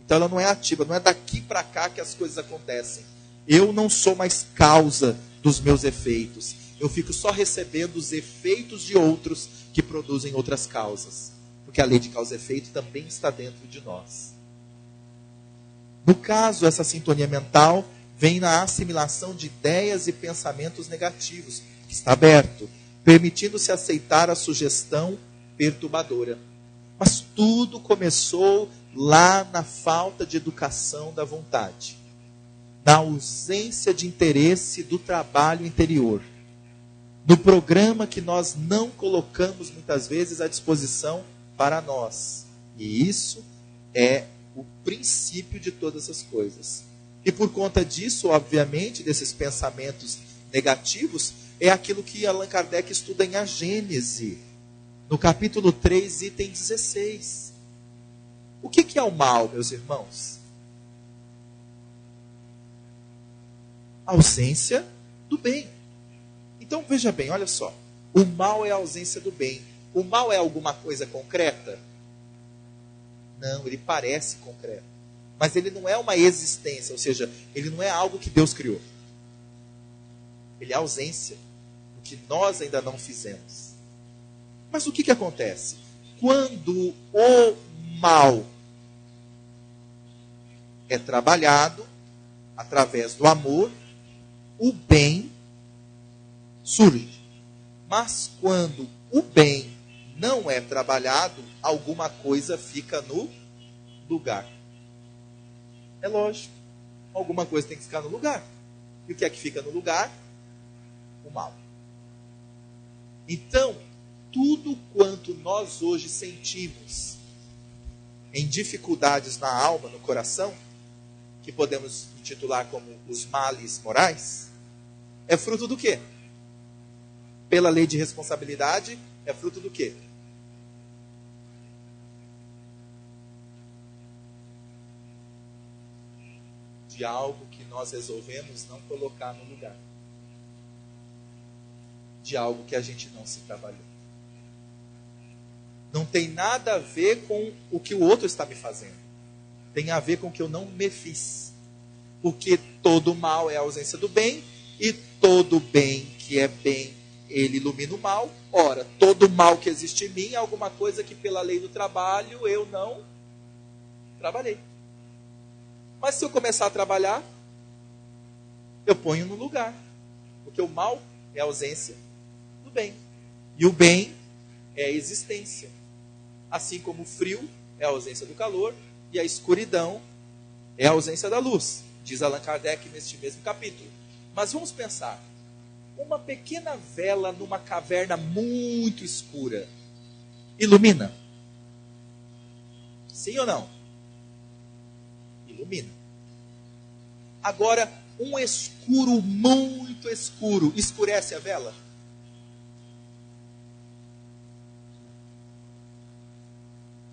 Então ela não é ativa, não é daqui para cá que as coisas acontecem. Eu não sou mais causa dos meus efeitos. Eu fico só recebendo os efeitos de outros que produzem outras causas. Porque a lei de causa e efeito também está dentro de nós. No caso, essa sintonia mental vem na assimilação de ideias e pensamentos negativos, que está aberto, permitindo-se aceitar a sugestão perturbadora. Mas tudo começou lá na falta de educação da vontade, na ausência de interesse do trabalho interior, no programa que nós não colocamos muitas vezes à disposição para nós. E isso é o princípio de todas as coisas. E por conta disso, obviamente, desses pensamentos negativos, é aquilo que Allan Kardec estuda em A Gênese, no capítulo 3, item 16. O que é o mal, meus irmãos? A ausência do bem. Então, veja bem, olha só. O mal é a ausência do bem. O mal é alguma coisa concreta? Não, ele parece concreto. Mas ele não é uma existência, ou seja, ele não é algo que Deus criou. Ele é a ausência, o que nós ainda não fizemos. Mas o que acontece? quando o mal é trabalhado através do amor, o bem surge. Mas quando o bem não é trabalhado, alguma coisa fica no lugar. É lógico. Alguma coisa tem que ficar no lugar. E o que é que fica no lugar? O mal. Então, tudo quanto nós hoje sentimos em dificuldades na alma, no coração, que podemos intitular como os males morais, é fruto do quê? Pela lei de responsabilidade, é fruto do quê? De algo que nós resolvemos não colocar no lugar. De algo que a gente não se trabalhou. Não tem nada a ver com o que o outro está me fazendo. Tem a ver com o que eu não me fiz. Porque todo mal é a ausência do bem, e todo bem que é bem, ele ilumina o mal. Ora, todo mal que existe em mim é alguma coisa que pela lei do trabalho eu não trabalhei. Mas se eu começar a trabalhar, eu ponho no lugar. Porque o mal é a ausência do bem. E o bem é a existência. Assim como o frio é a ausência do calor e a escuridão é a ausência da luz. Diz Allan Kardec neste mesmo capítulo. Mas vamos pensar. Uma pequena vela numa caverna muito escura ilumina? Sim ou não? Ilumina. Agora, um escuro muito escuro escurece a vela?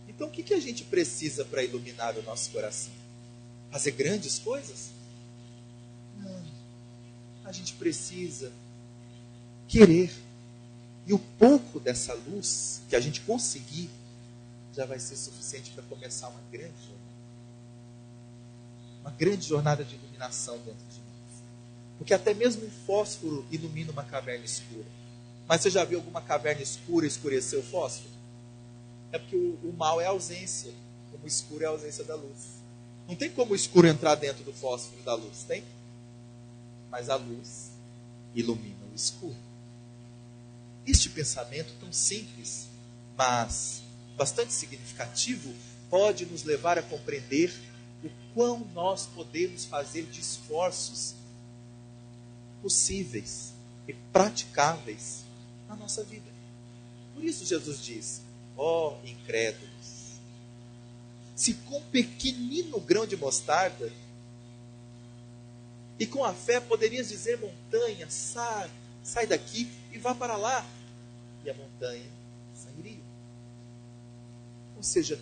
Então, o que a gente precisa para iluminar o nosso coração? Fazer grandes coisas? Não. A gente precisa querer. E o pouco dessa luz que a gente conseguir já vai ser suficiente para começar uma grande jornada. Uma grande jornada de iluminação dentro de nós. Porque até mesmo um fósforo ilumina uma caverna escura. Mas você já viu alguma caverna escura escurecer o fósforo? É porque o mal é a ausência, como o escuro é a ausência da luz. Não tem como o escuro entrar dentro do fósforo da luz, tem? Mas a luz ilumina o escuro. Este pensamento tão simples, mas bastante significativo, pode nos levar a compreender o quão nós podemos fazer de esforços possíveis e praticáveis na nossa vida. Por isso Jesus diz: ó incrédulos, se com um pequenino grão de mostarda, e com a fé poderias dizer montanha, sai daqui e vá para lá, e a montanha sairia. Ou seja,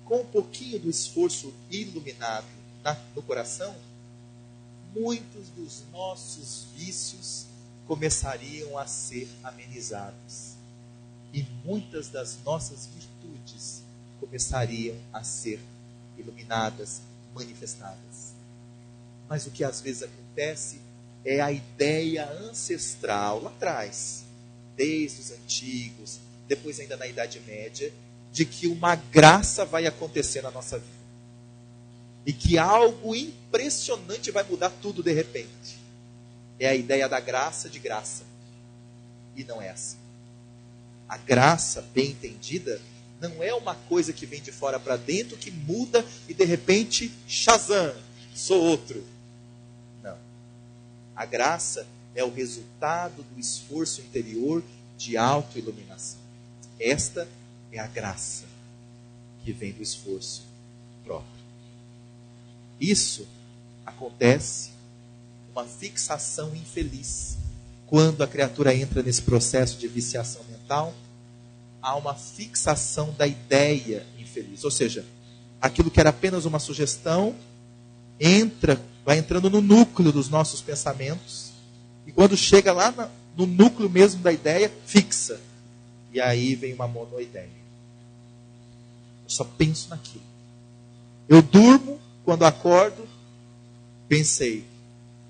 com um pouquinho do esforço iluminado no coração, muitos dos nossos vícios começariam a ser amenizados. E muitas das nossas virtudes começariam a ser iluminadas, manifestadas. Mas o que às vezes acontece é a ideia ancestral, lá atrás, desde os antigos, depois ainda na Idade Média, de que uma graça vai acontecer na nossa vida. E que algo impressionante vai mudar tudo de repente. É a ideia da graça de graça. E não é assim. A graça, bem entendida, não é uma coisa que vem de fora para dentro, que muda e de repente, Shazam, sou outro. Não. A graça é o resultado do esforço interior de autoiluminação. Esta é a graça que vem do esforço próprio. Isso acontece, uma fixação infeliz. Quando a criatura entra nesse processo de viciação mental, há uma fixação da ideia infeliz. Ou seja, aquilo que era apenas uma sugestão, vai entrando no núcleo dos nossos pensamentos, e quando chega lá no núcleo mesmo da ideia, fixa. E aí vem uma monoideia. Eu só penso naquilo. Eu durmo, quando acordo, pensei.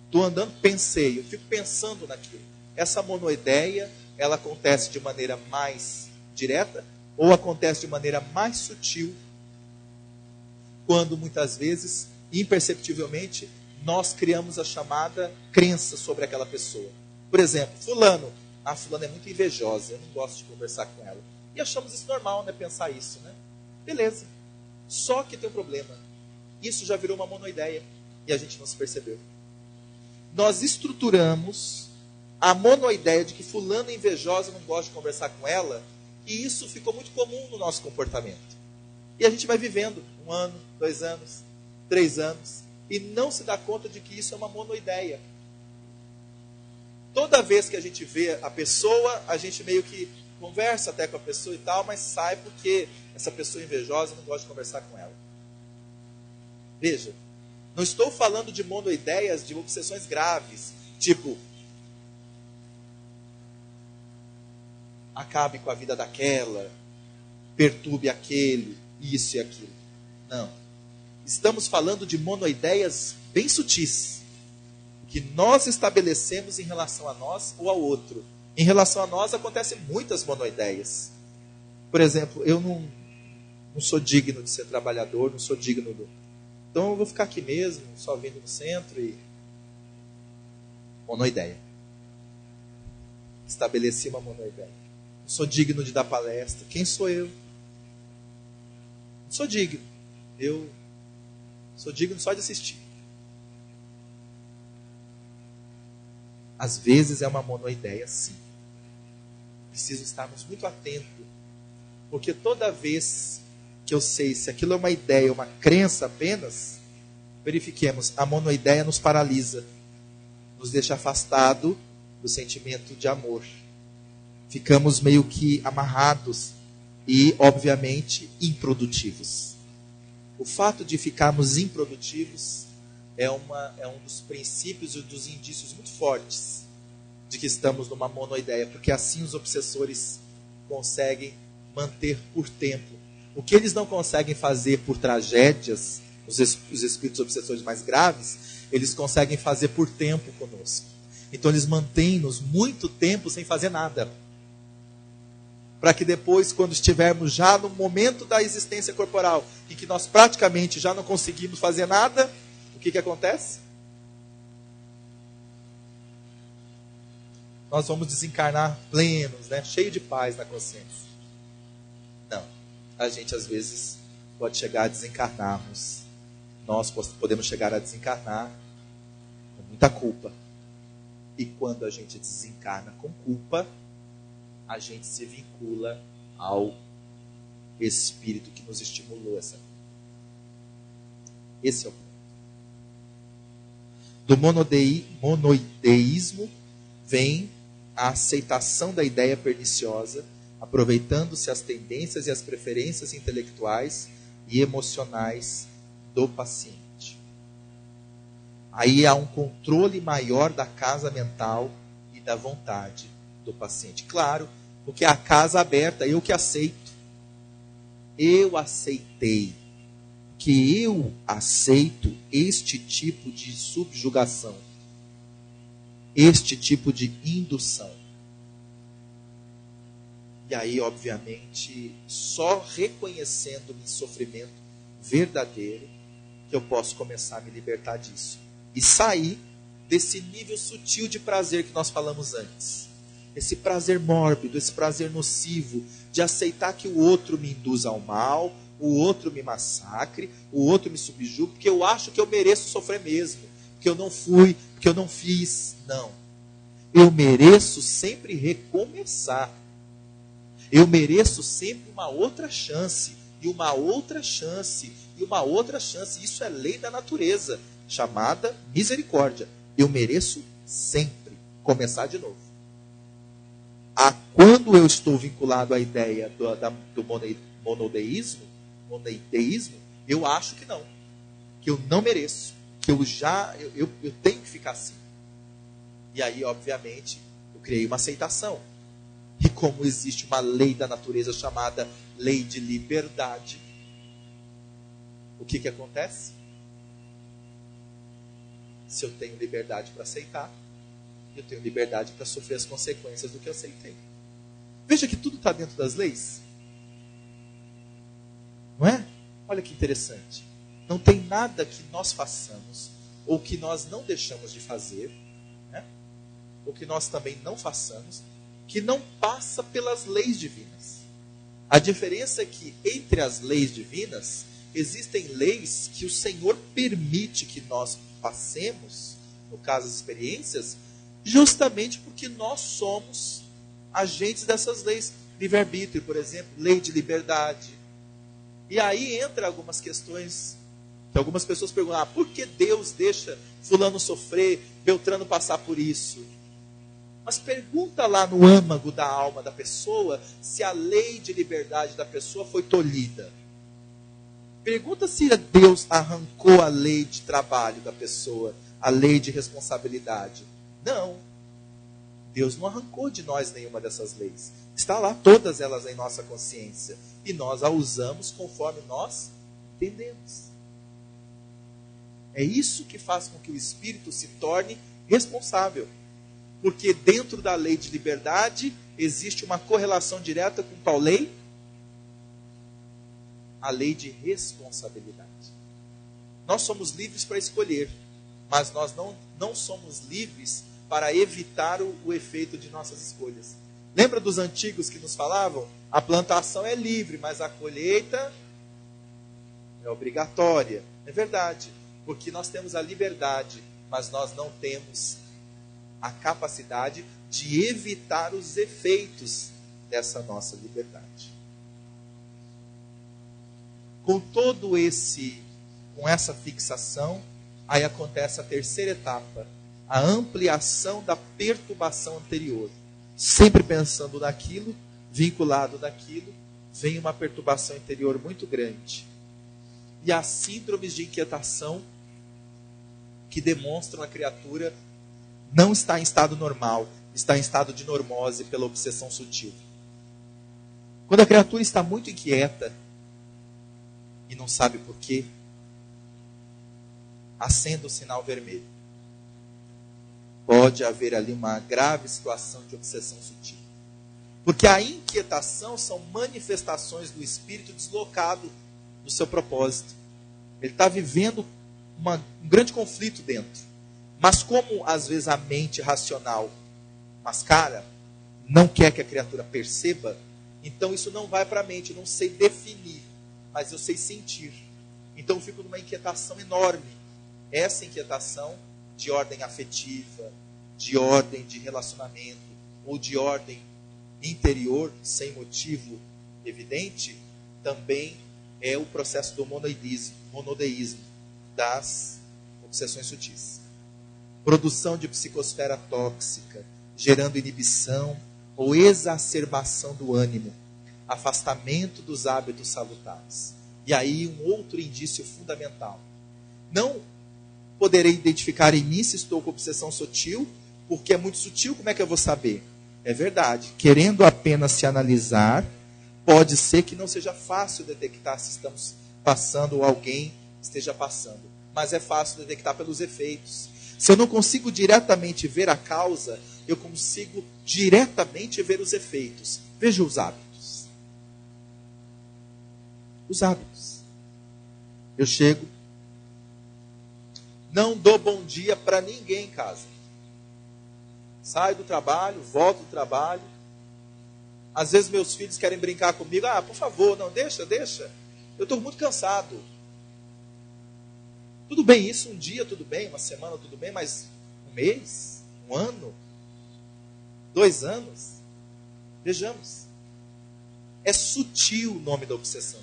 Estou andando, pensei. Eu fico pensando naquilo. Essa monoideia, ela acontece de maneira mais direta ou acontece de maneira mais sutil, quando muitas vezes, imperceptivelmente, nós criamos a chamada crença sobre aquela pessoa. Por exemplo, fulano é muito invejosa, eu não gosto de conversar com ela. E achamos isso normal, né? Pensar isso, né? Beleza. Só que tem um problema. Isso já virou uma monoideia e a gente não se percebeu. Nós estruturamos a monoideia de que fulano é invejosa, não gosta de conversar com ela, e isso ficou muito comum no nosso comportamento. E a gente vai vivendo 1 ano, 2 anos, 3 anos, e não se dá conta de que isso é uma monoideia. Toda vez que a gente vê a pessoa, a gente meio que conversa até com a pessoa e tal, mas sai porque essa pessoa invejosa não gosta de conversar com ela. Veja, não estou falando de monoideias, de obsessões graves, tipo, acabe com a vida daquela, perturbe aquele, isso e aquilo. Não. Estamos falando de monoideias bem sutis, que nós estabelecemos em relação a nós ou ao outro. Em relação a nós acontecem muitas monoideias. Por exemplo, eu não sou digno de ser trabalhador, não sou digno do... Então eu vou ficar aqui mesmo, só vindo no centro e... Monoideia. Estabeleci uma monoideia. Não sou digno de dar palestra. Quem sou eu? Não sou digno. Eu sou digno só de assistir. Às vezes é uma monoideia, sim. Preciso estarmos muito atentos. Porque toda vez que eu sei se aquilo é uma ideia, uma crença apenas, verifiquemos, a monoideia nos paralisa. Nos deixa afastado do sentimento de amor. Ficamos meio que amarrados e, obviamente, improdutivos. O fato de ficarmos improdutivos é um dos princípios e dos indícios muito fortes de que estamos numa monoideia, porque assim os obsessores conseguem manter por tempo. O que eles não conseguem fazer por tragédias, os espíritos obsessores mais graves, eles conseguem fazer por tempo conosco. Então eles mantêm-nos muito tempo sem fazer nada. Para que depois, quando estivermos já no momento da existência corporal, em que nós praticamente já não conseguimos fazer nada, o que acontece? Nós vamos desencarnar plenos, né? Cheio de paz na consciência. Não. A gente às vezes pode chegar a desencarnarmos. Nós podemos chegar a desencarnar com muita culpa. E quando a gente desencarna com culpa, a gente se vincula ao espírito que nos estimulou essa culpa. Esse é o ponto. Do monoideísmo vem a aceitação da ideia perniciosa, aproveitando-se as tendências e as preferências intelectuais e emocionais do paciente. Aí há um controle maior da casa mental e da vontade do paciente. Claro, porque a casa aberta, eu que aceito. Eu aceitei. Que eu aceito este tipo de subjugação. Este tipo de indução. E aí, obviamente, só reconhecendo-me em sofrimento verdadeiro que eu posso começar a me libertar disso. E sair desse nível sutil de prazer que nós falamos antes. Esse prazer mórbido, esse prazer nocivo, de aceitar que o outro me induza ao mal, o outro me massacre, o outro me subjugue, porque eu acho que eu mereço sofrer mesmo, porque eu não fui, porque eu não fiz. Não. Eu mereço sempre recomeçar. Eu mereço sempre uma outra chance, e uma outra chance, e uma outra chance. Isso é lei da natureza, chamada misericórdia. Eu mereço sempre começar de novo. Quando eu estou vinculado à ideia do monoideísmo, eu acho que não. Que eu não mereço. Que eu tenho que ficar assim. E aí, obviamente, eu criei uma aceitação. E como existe uma lei da natureza chamada lei de liberdade, o que acontece? Se eu tenho liberdade para aceitar, eu tenho liberdade para sofrer as consequências do que eu aceitei. Veja que tudo está dentro das leis. Olha que interessante. Não tem nada que nós façamos, ou que nós não deixamos de fazer, né? Ou que nós também não façamos, que não passa pelas leis divinas. A diferença é que entre as leis divinas, existem leis que o Senhor permite que nós passemos, no caso as experiências, justamente porque nós somos agentes dessas leis. Livre-arbítrio, por exemplo, lei de liberdade. E aí entra algumas questões que algumas pessoas perguntam: por que Deus deixa fulano sofrer, Beltrano passar por isso? Mas pergunta lá no âmago da alma da pessoa se a lei de liberdade da pessoa foi tolhida. Pergunta se Deus arrancou a lei de trabalho da pessoa, a lei de responsabilidade. Não. Deus não arrancou de nós nenhuma dessas leis. Está lá, todas elas em nossa consciência. E nós a usamos conforme nós entendemos. É isso que faz com que o espírito se torne responsável. Porque dentro da lei de liberdade existe uma correlação direta com qual lei? A lei de responsabilidade. Nós somos livres para escolher, mas nós não somos livres para evitar o efeito de nossas escolhas. Lembra dos antigos que nos falavam? A plantação é livre, mas a colheita é obrigatória. É verdade, porque nós temos a liberdade, mas nós não temos a capacidade de evitar os efeitos dessa nossa liberdade. Com essa fixação, aí acontece a terceira etapa, a ampliação da perturbação anterior. Sempre pensando naquilo, vinculado naquilo, vem uma perturbação interior muito grande. E as síndromes de inquietação que demonstram a criatura não está em estado normal, está em estado de normose pela obsessão sutil. Quando a criatura está muito inquieta e não sabe por quê, acenda o sinal vermelho. Pode haver ali uma grave situação de obsessão sutil. Porque a inquietação são manifestações do espírito deslocado do seu propósito. Ele está vivendo um grande conflito dentro. Mas como às vezes a mente racional mascara, não quer que a criatura perceba, então isso não vai para a mente. Eu não sei definir, mas eu sei sentir. Então eu fico numa inquietação enorme. Essa inquietação de ordem afetiva, de ordem de relacionamento, ou de ordem interior, sem motivo evidente, também é o processo do monodeísmo, das obsessões sutis. Produção de psicosfera tóxica, gerando inibição ou exacerbação do ânimo, afastamento dos hábitos salutares. E aí um outro indício fundamental. Não poderei identificar em mim se estou com obsessão sutil, porque é muito sutil, como é que eu vou saber? É verdade, querendo apenas se analisar, pode ser que não seja fácil detectar se estamos passando ou alguém esteja passando, mas é fácil detectar pelos efeitos. Se eu não consigo diretamente ver a causa, eu consigo diretamente ver os efeitos. Veja os hábitos. Os hábitos. Eu chego, não dou bom dia para ninguém em casa. Saio do trabalho, volto do trabalho. Às vezes meus filhos querem brincar comigo. Por favor, não, deixa. Eu estou muito cansado. Tudo bem, isso um dia, tudo bem, uma semana, tudo bem, mas um mês, um ano, 2 anos? Vejamos. É sutil o nome da obsessão.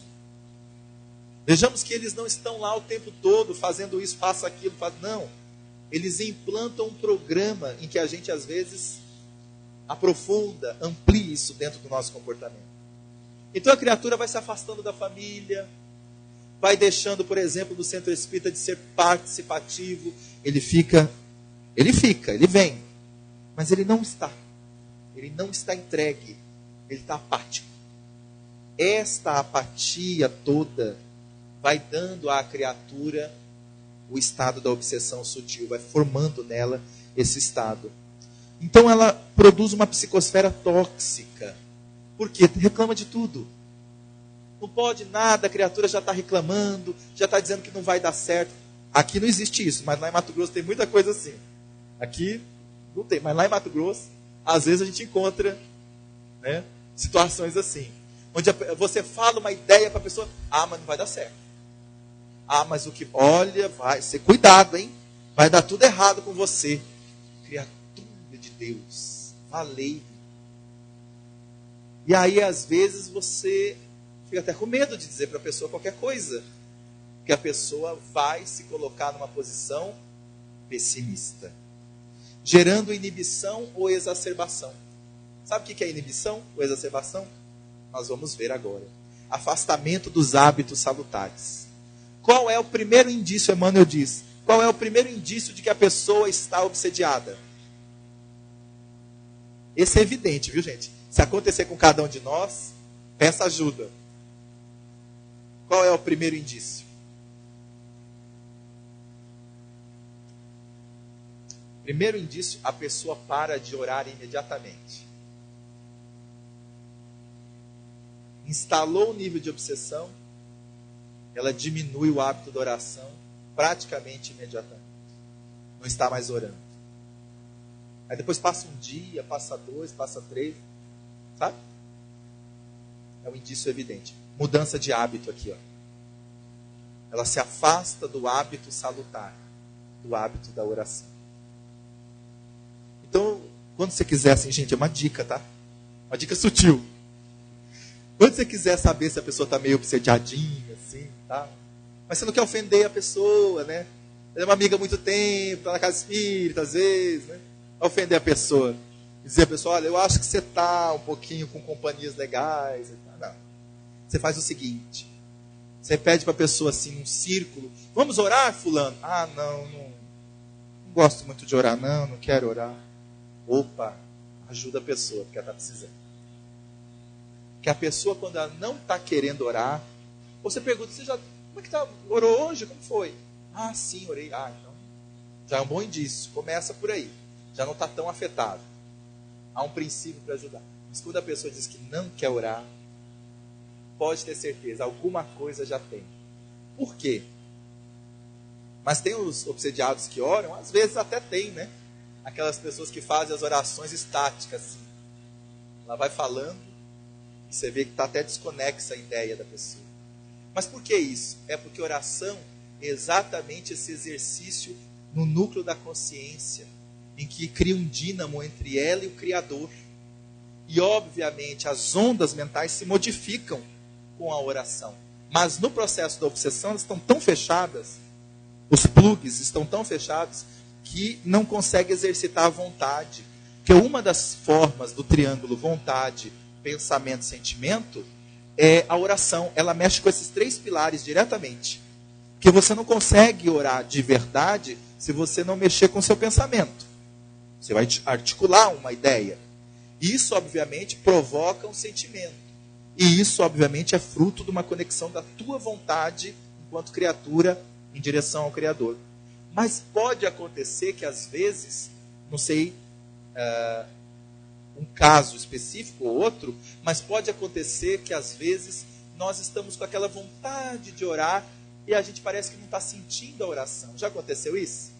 Vejamos que eles não estão lá o tempo todo fazendo isso, faça aquilo, não. Eles implantam um programa em que a gente às vezes aprofunda, amplia isso dentro do nosso comportamento. Então a criatura vai se afastando da família, vai deixando, por exemplo, do centro espírita de ser participativo. Ele vem, mas ele não está entregue, ele está apático. Esta apatia toda vai dando à criatura o estado da obsessão sutil, vai formando nela esse estado. Então ela produz uma psicosfera tóxica. Por quê? Reclama de tudo. não pode nada, a criatura já está reclamando, já está dizendo que não vai dar certo. Aqui não existe isso, mas lá em Mato Grosso tem muita coisa assim. Aqui não tem, mas lá em Mato Grosso, às vezes a gente encontra, né, situações assim. Onde você fala uma ideia para a pessoa, mas não vai dar certo. Mas o que... Olha, vai ser cuidado, hein? Vai dar tudo errado com você. Criatura de Deus, valei. E aí, às vezes, você fica até com medo de dizer para a pessoa qualquer coisa. Porque a pessoa vai se colocar numa posição pessimista. Gerando inibição ou exacerbação. Sabe o que é inibição ou exacerbação? Nós vamos ver agora. Afastamento dos hábitos salutares. Qual é o primeiro indício, Emmanuel diz? Qual é o primeiro indício de que a pessoa está obsediada? Esse é evidente, viu, gente? Se acontecer com cada um de nós, peça ajuda. Qual é o primeiro indício? Primeiro indício, a pessoa para de orar imediatamente. Instalou o nível de obsessão, ela diminui o hábito da oração praticamente imediatamente. Não está mais orando. Aí depois passa um dia, passa 2, passa 3, sabe? É um indício evidente. Mudança de hábito aqui, ó. Ela se afasta do hábito salutar, do hábito da oração. Então, quando você quiser, assim, gente, é uma dica, tá? Uma dica sutil. Quando você quiser saber se a pessoa está meio obsediadinha, assim, tá? Mas você não quer ofender a pessoa, né? Ela é uma amiga há muito tempo, está na casa espírita, às vezes, né? Ofender a pessoa. Dizer a pessoa, olha, eu acho que você está um pouquinho com companhias legais. Não. Você faz o seguinte. Você pede para a pessoa, assim, num círculo. Vamos orar, fulano? Não gosto muito de orar, não quero orar. Opa, ajuda a pessoa, porque ela está precisando. Que a pessoa, quando ela não está querendo orar, você pergunta, como é que está? Orou hoje? Como foi? Sim, orei. Então, já é um bom indício. Começa por aí. Já não está tão afetado. Há um princípio para ajudar. Mas quando a pessoa diz que não quer orar, pode ter certeza, alguma coisa já tem. Por quê? Mas tem os obsediados que oram, às vezes até tem, né? Aquelas pessoas que fazem as orações estáticas, assim. Ela vai falando, e você vê que está até desconexa a ideia da pessoa. Mas por que isso? É porque oração é exatamente esse exercício no núcleo da consciência, em que cria um dínamo entre ela e o Criador. E, obviamente, as ondas mentais se modificam com a oração. Mas no processo da obsessão, elas estão tão fechadas, os plugs estão tão fechados, que não consegue exercitar a vontade. Porque uma das formas do triângulo vontade, pensamento, sentimento, é a oração. Ela mexe com esses 3 pilares diretamente. Porque você não consegue orar de verdade se você não mexer com o seu pensamento. Você vai articular uma ideia. Isso, obviamente, provoca um sentimento. E isso, obviamente, é fruto de uma conexão da tua vontade, enquanto criatura, em direção ao Criador. Mas pode acontecer que, às vezes, não sei, um caso específico ou outro, mas pode acontecer que, às vezes, nós estamos com aquela vontade de orar e a gente parece que não está sentindo a oração. Já aconteceu isso?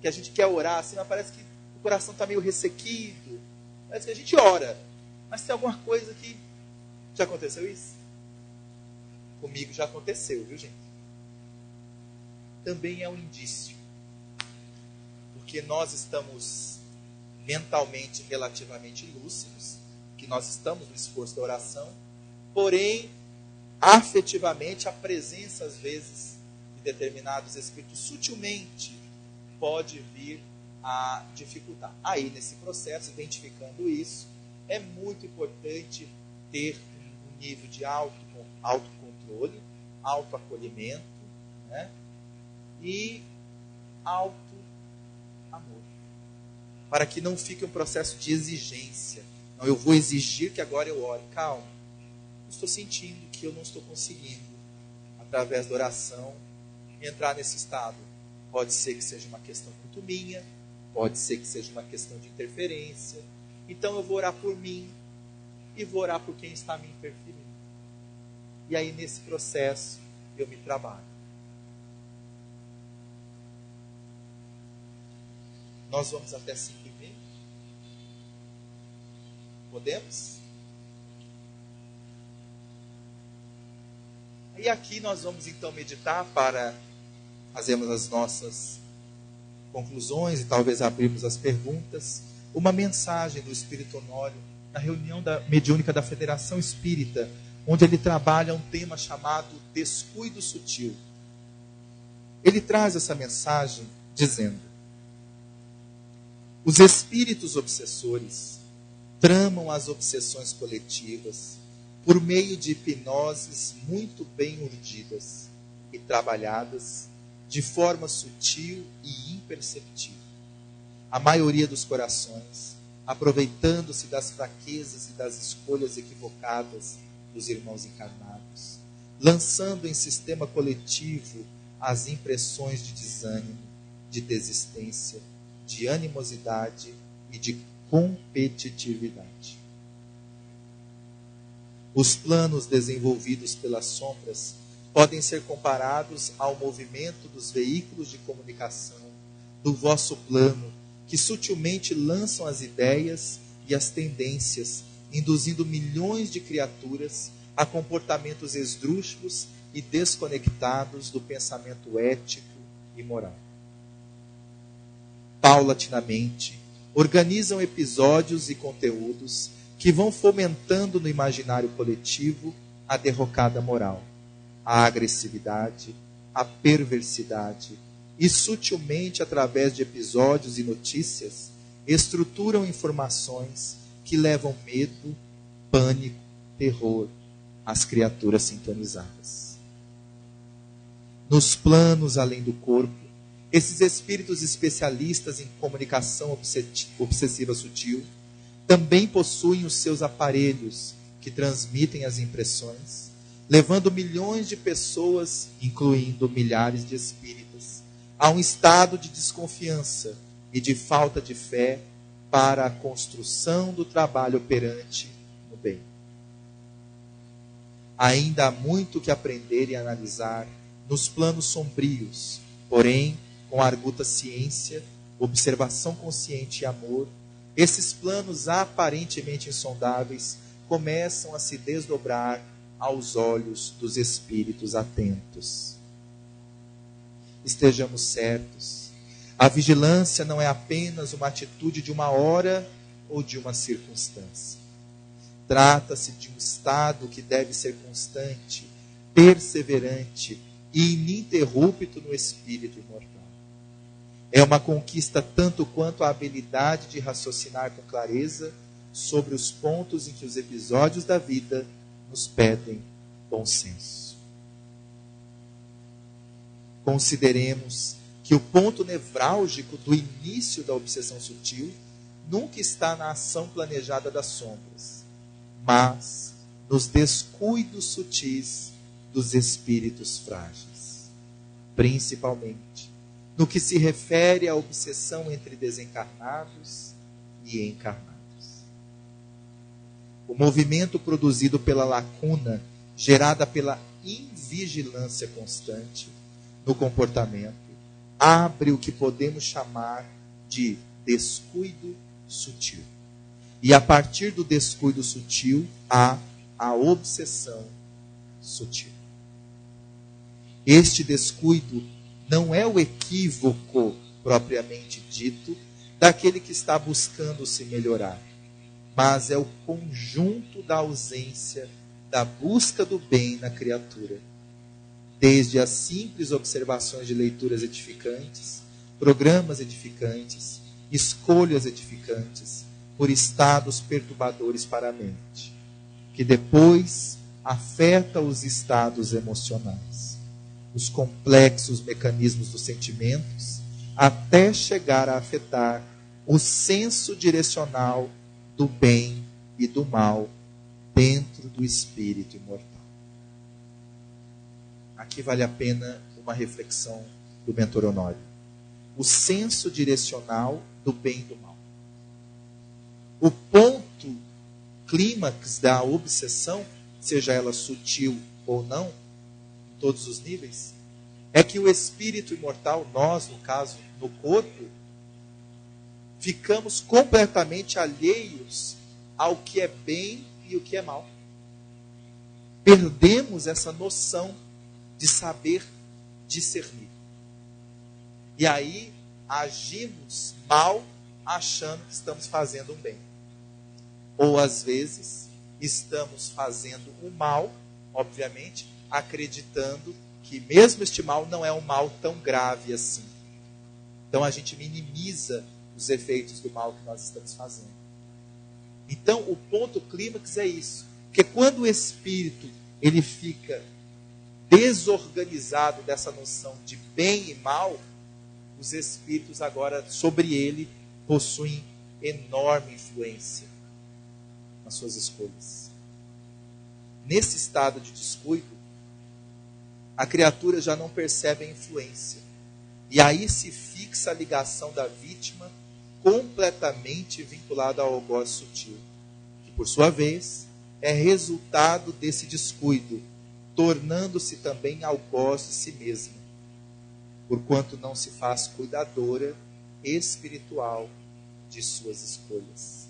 Que a gente quer orar assim, mas parece que o coração está meio ressequido. Parece que a gente ora, mas tem alguma coisa que... Já aconteceu isso? Comigo já aconteceu, viu, gente? Também é um indício. Porque nós estamos mentalmente relativamente lúcidos, que nós estamos no esforço da oração, porém, afetivamente, a presença, às vezes, de determinados espíritos, sutilmente, pode vir a dificultar. Aí, nesse processo, identificando isso, é muito importante ter um nível de autocontrole, autoacolhimento, né? E autoamor. Para que não fique um processo de exigência. Não, eu vou exigir que agora eu ore. Calma. Eu estou sentindo que eu não estou conseguindo, através da oração, entrar nesse estado. Pode ser que seja uma questão muito minha, pode ser que seja uma questão de interferência. Então eu vou orar por mim. e vou orar por quem está me interferindo. E aí, nesse processo, eu me trabalho. Nós vamos até 5h30? Podemos? E aqui nós vamos então meditar para fazermos as nossas conclusões e talvez abrirmos as perguntas. Uma mensagem do Espírito Honório na reunião mediúnica da Federação Espírita, onde ele trabalha um tema chamado descuido sutil. Ele traz essa mensagem dizendo: os espíritos obsessores tramam as obsessões coletivas por meio de hipnoses muito bem urdidas e trabalhadas de forma sutil e imperceptível. A maioria dos corações, aproveitando-se das fraquezas e das escolhas equivocadas dos irmãos encarnados, lançando em sistema coletivo as impressões de desânimo, de desistência, de animosidade e de competitividade. Os planos desenvolvidos pelas sombras podem ser comparados ao movimento dos veículos de comunicação do vosso plano, que sutilmente lançam as ideias e as tendências, induzindo milhões de criaturas a comportamentos esdrúxulos e desconectados do pensamento ético e moral. Paulatinamente, organizam episódios e conteúdos que vão fomentando no imaginário coletivo a derrocada moral, a agressividade, a perversidade, e sutilmente, através de episódios e notícias, estruturam informações que levam medo, pânico, terror às criaturas sintonizadas. Nos planos além do corpo, esses espíritos especialistas em comunicação obsessiva sutil também possuem os seus aparelhos que transmitem as impressões, levando milhões de pessoas, incluindo milhares de espíritas, a um estado de desconfiança e de falta de fé para a construção do trabalho operante no bem. Ainda há muito que aprender e analisar nos planos sombrios, porém, com arguta ciência, observação consciente e amor, esses planos aparentemente insondáveis começam a se desdobrar aos olhos dos espíritos atentos. Estejamos certos, a vigilância não é apenas uma atitude de uma hora ou de uma circunstância. Trata-se de um estado que deve ser constante, perseverante e ininterrupto no espírito imortal. É uma conquista tanto quanto a habilidade de raciocinar com clareza sobre os pontos em que os episódios da vida nos pedem bom senso. Consideremos que o ponto nevrálgico do início da obsessão sutil nunca está na ação planejada das sombras, mas nos descuidos sutis dos espíritos frágeis, principalmente no que se refere à obsessão entre desencarnados e encarnados. O movimento produzido pela lacuna, gerada pela invigilância constante no comportamento, abre o que podemos chamar de descuido sutil. E a partir do descuido sutil, há a obsessão sutil. Este descuido não é o equívoco propriamente dito daquele que está buscando se melhorar, mas é o conjunto da ausência da busca do bem na criatura. Desde as simples observações de leituras edificantes, programas edificantes, escolhas edificantes, por estados perturbadores para a mente, que depois afeta os estados emocionais, os complexos mecanismos dos sentimentos, até chegar a afetar o senso direcional do bem e do mal dentro do espírito imortal. Aqui vale a pena uma reflexão do mentor Honório. O senso direcional do bem e do mal. O ponto clímax da obsessão, seja ela sutil ou não, em todos os níveis, é que o espírito imortal, nós, no caso, no corpo, ficamos completamente alheios ao que é bem e o que é mal. Perdemos essa noção de saber discernir. E aí agimos mal achando que estamos fazendo um bem. Ou às vezes estamos fazendo o mal, obviamente, acreditando que mesmo este mal não é um mal tão grave assim. Então a gente minimiza os efeitos do mal que nós estamos fazendo. Então o ponto clímax é isso. Porque quando o espírito ele fica desorganizado dessa noção de bem e mal, os espíritos agora sobre ele possuem enorme influência nas suas escolhas. Nesse estado de descuido, a criatura já não percebe a influência. E aí se fixa a ligação da vítima completamente vinculada ao algoz sutil, que por sua vez é resultado desse descuido, tornando-se também algoz de si mesma, porquanto não se faz cuidadora espiritual de suas escolhas.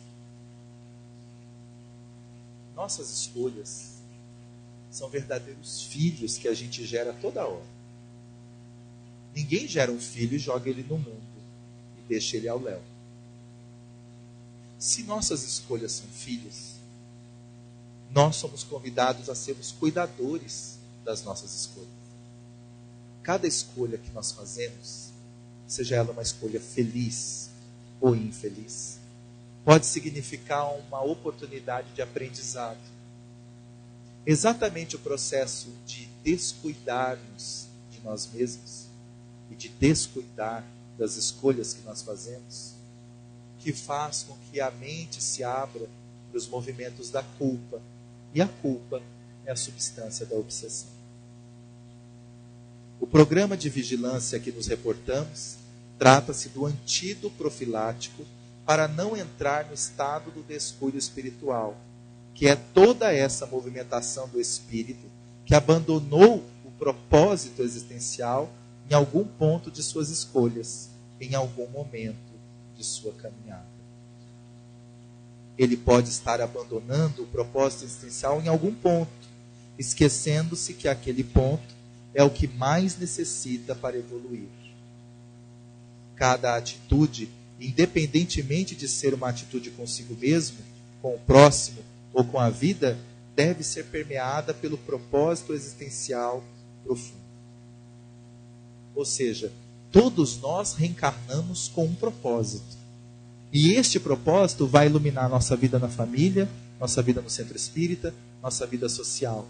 Nossas escolhas são verdadeiros filhos que a gente gera toda hora. Ninguém gera um filho e joga ele no mundo e deixa ele ao léu. Se nossas escolhas são filhos, nós somos convidados a sermos cuidadores das nossas escolhas. Cada escolha que nós fazemos, seja ela uma escolha feliz ou infeliz, pode significar uma oportunidade de aprendizado. Exatamente o processo de descuidarmos de nós mesmos e de descuidar das escolhas que nós fazemos, que faz com que a mente se abra para os movimentos da culpa. E a culpa é a substância da obsessão. O programa de vigilância que nos reportamos trata-se do antídoto profilático para não entrar no estado do descuido espiritual, que é toda essa movimentação do espírito que abandonou o propósito existencial em algum ponto de suas escolhas, em algum momento de sua caminhada. Ele pode estar abandonando o propósito existencial em algum ponto, esquecendo-se que aquele ponto é o que mais necessita para evoluir. Cada atitude, independentemente de ser uma atitude consigo mesmo, com o próximo ou com a vida, deve ser permeada pelo propósito existencial profundo. Ou seja, todos nós reencarnamos com um propósito. E este propósito vai iluminar nossa vida na família, nossa vida no centro espírita, nossa vida social.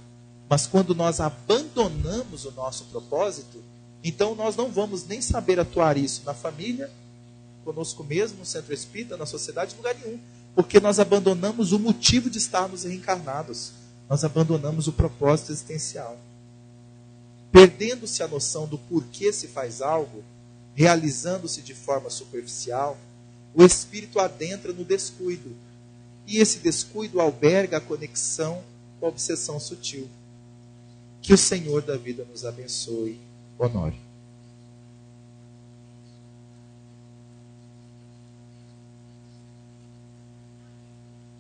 Mas quando nós abandonamos o nosso propósito, então nós não vamos nem saber atuar isso na família, conosco mesmo, no centro espírita, na sociedade, em lugar nenhum. Porque nós abandonamos o motivo de estarmos reencarnados. Nós abandonamos o propósito existencial. Perdendo-se a noção do porquê se faz algo, realizando-se de forma superficial, o espírito adentra no descuido. E esse descuido alberga a conexão com a obsessão sutil. Que o Senhor da vida nos abençoe. Honore.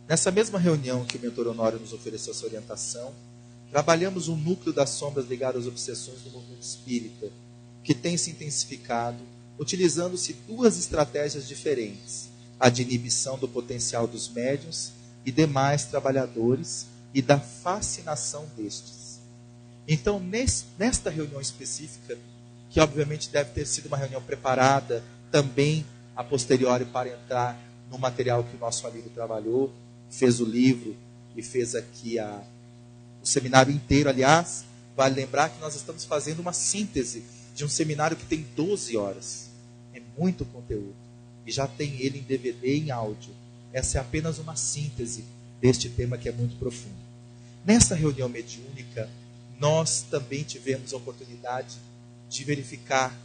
Nessa mesma reunião que o mentor Honório nos ofereceu essa orientação, trabalhamos um núcleo das sombras ligado às obsessões do movimento espírita, que tem se intensificado, utilizando-se duas estratégias diferentes: a de inibição do potencial dos médiuns e demais trabalhadores e da fascinação destes. Então, nesta reunião específica, que obviamente deve ter sido uma reunião preparada também a posteriori para entrar no material que o nosso amigo trabalhou, fez o livro e fez aqui o seminário inteiro. Aliás, vale lembrar que nós estamos fazendo uma síntese de um seminário que tem 12 horas. É muito conteúdo. E já tem ele em DVD e em áudio. Essa é apenas uma síntese deste tema que é muito profundo. Nessa reunião mediúnica, nós também tivemos a oportunidade de verificar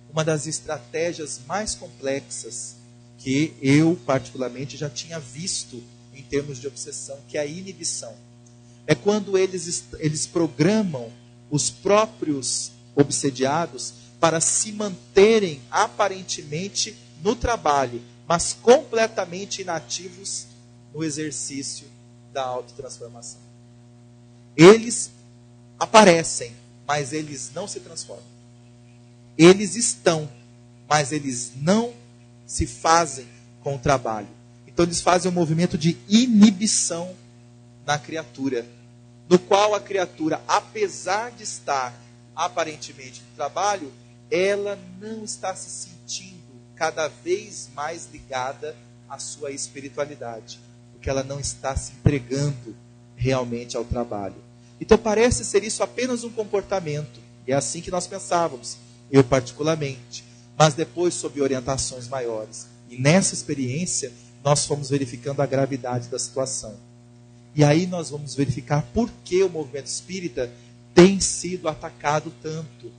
uma das estratégias mais complexas que eu, particularmente, já tinha visto em em termos de obsessão, que é a inibição. É quando eles programam os próprios obsediados para se manterem aparentemente no trabalho, mas completamente inativos no exercício da autotransformação. Eles aparecem, mas eles não se transformam. Eles estão, mas eles não se fazem com o trabalho. Então eles fazem um movimento de inibição na criatura, no qual a criatura, apesar de estar aparentemente no trabalho, ela não está se sentindo cada vez mais ligada à sua espiritualidade, porque ela não está se entregando realmente ao trabalho. Então parece ser isso apenas um comportamento, e é assim que nós pensávamos, eu particularmente, mas depois sob orientações maiores. E nessa experiência, nós fomos verificando a gravidade da situação. E aí nós vamos verificar por que o movimento espírita tem sido atacado tanto.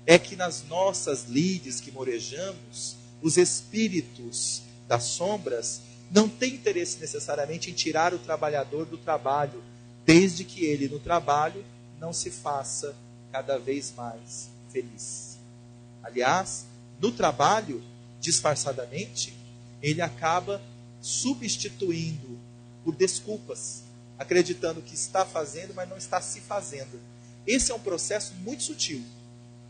É que nas nossas lides que morejamos, os espíritos das sombras não têm interesse necessariamente em tirar o trabalhador do trabalho, desde que ele no trabalho não se faça cada vez mais feliz. Aliás, no trabalho, disfarçadamente, ele acaba substituindo por desculpas, acreditando que está fazendo, mas não está se fazendo. Esse é um processo muito sutil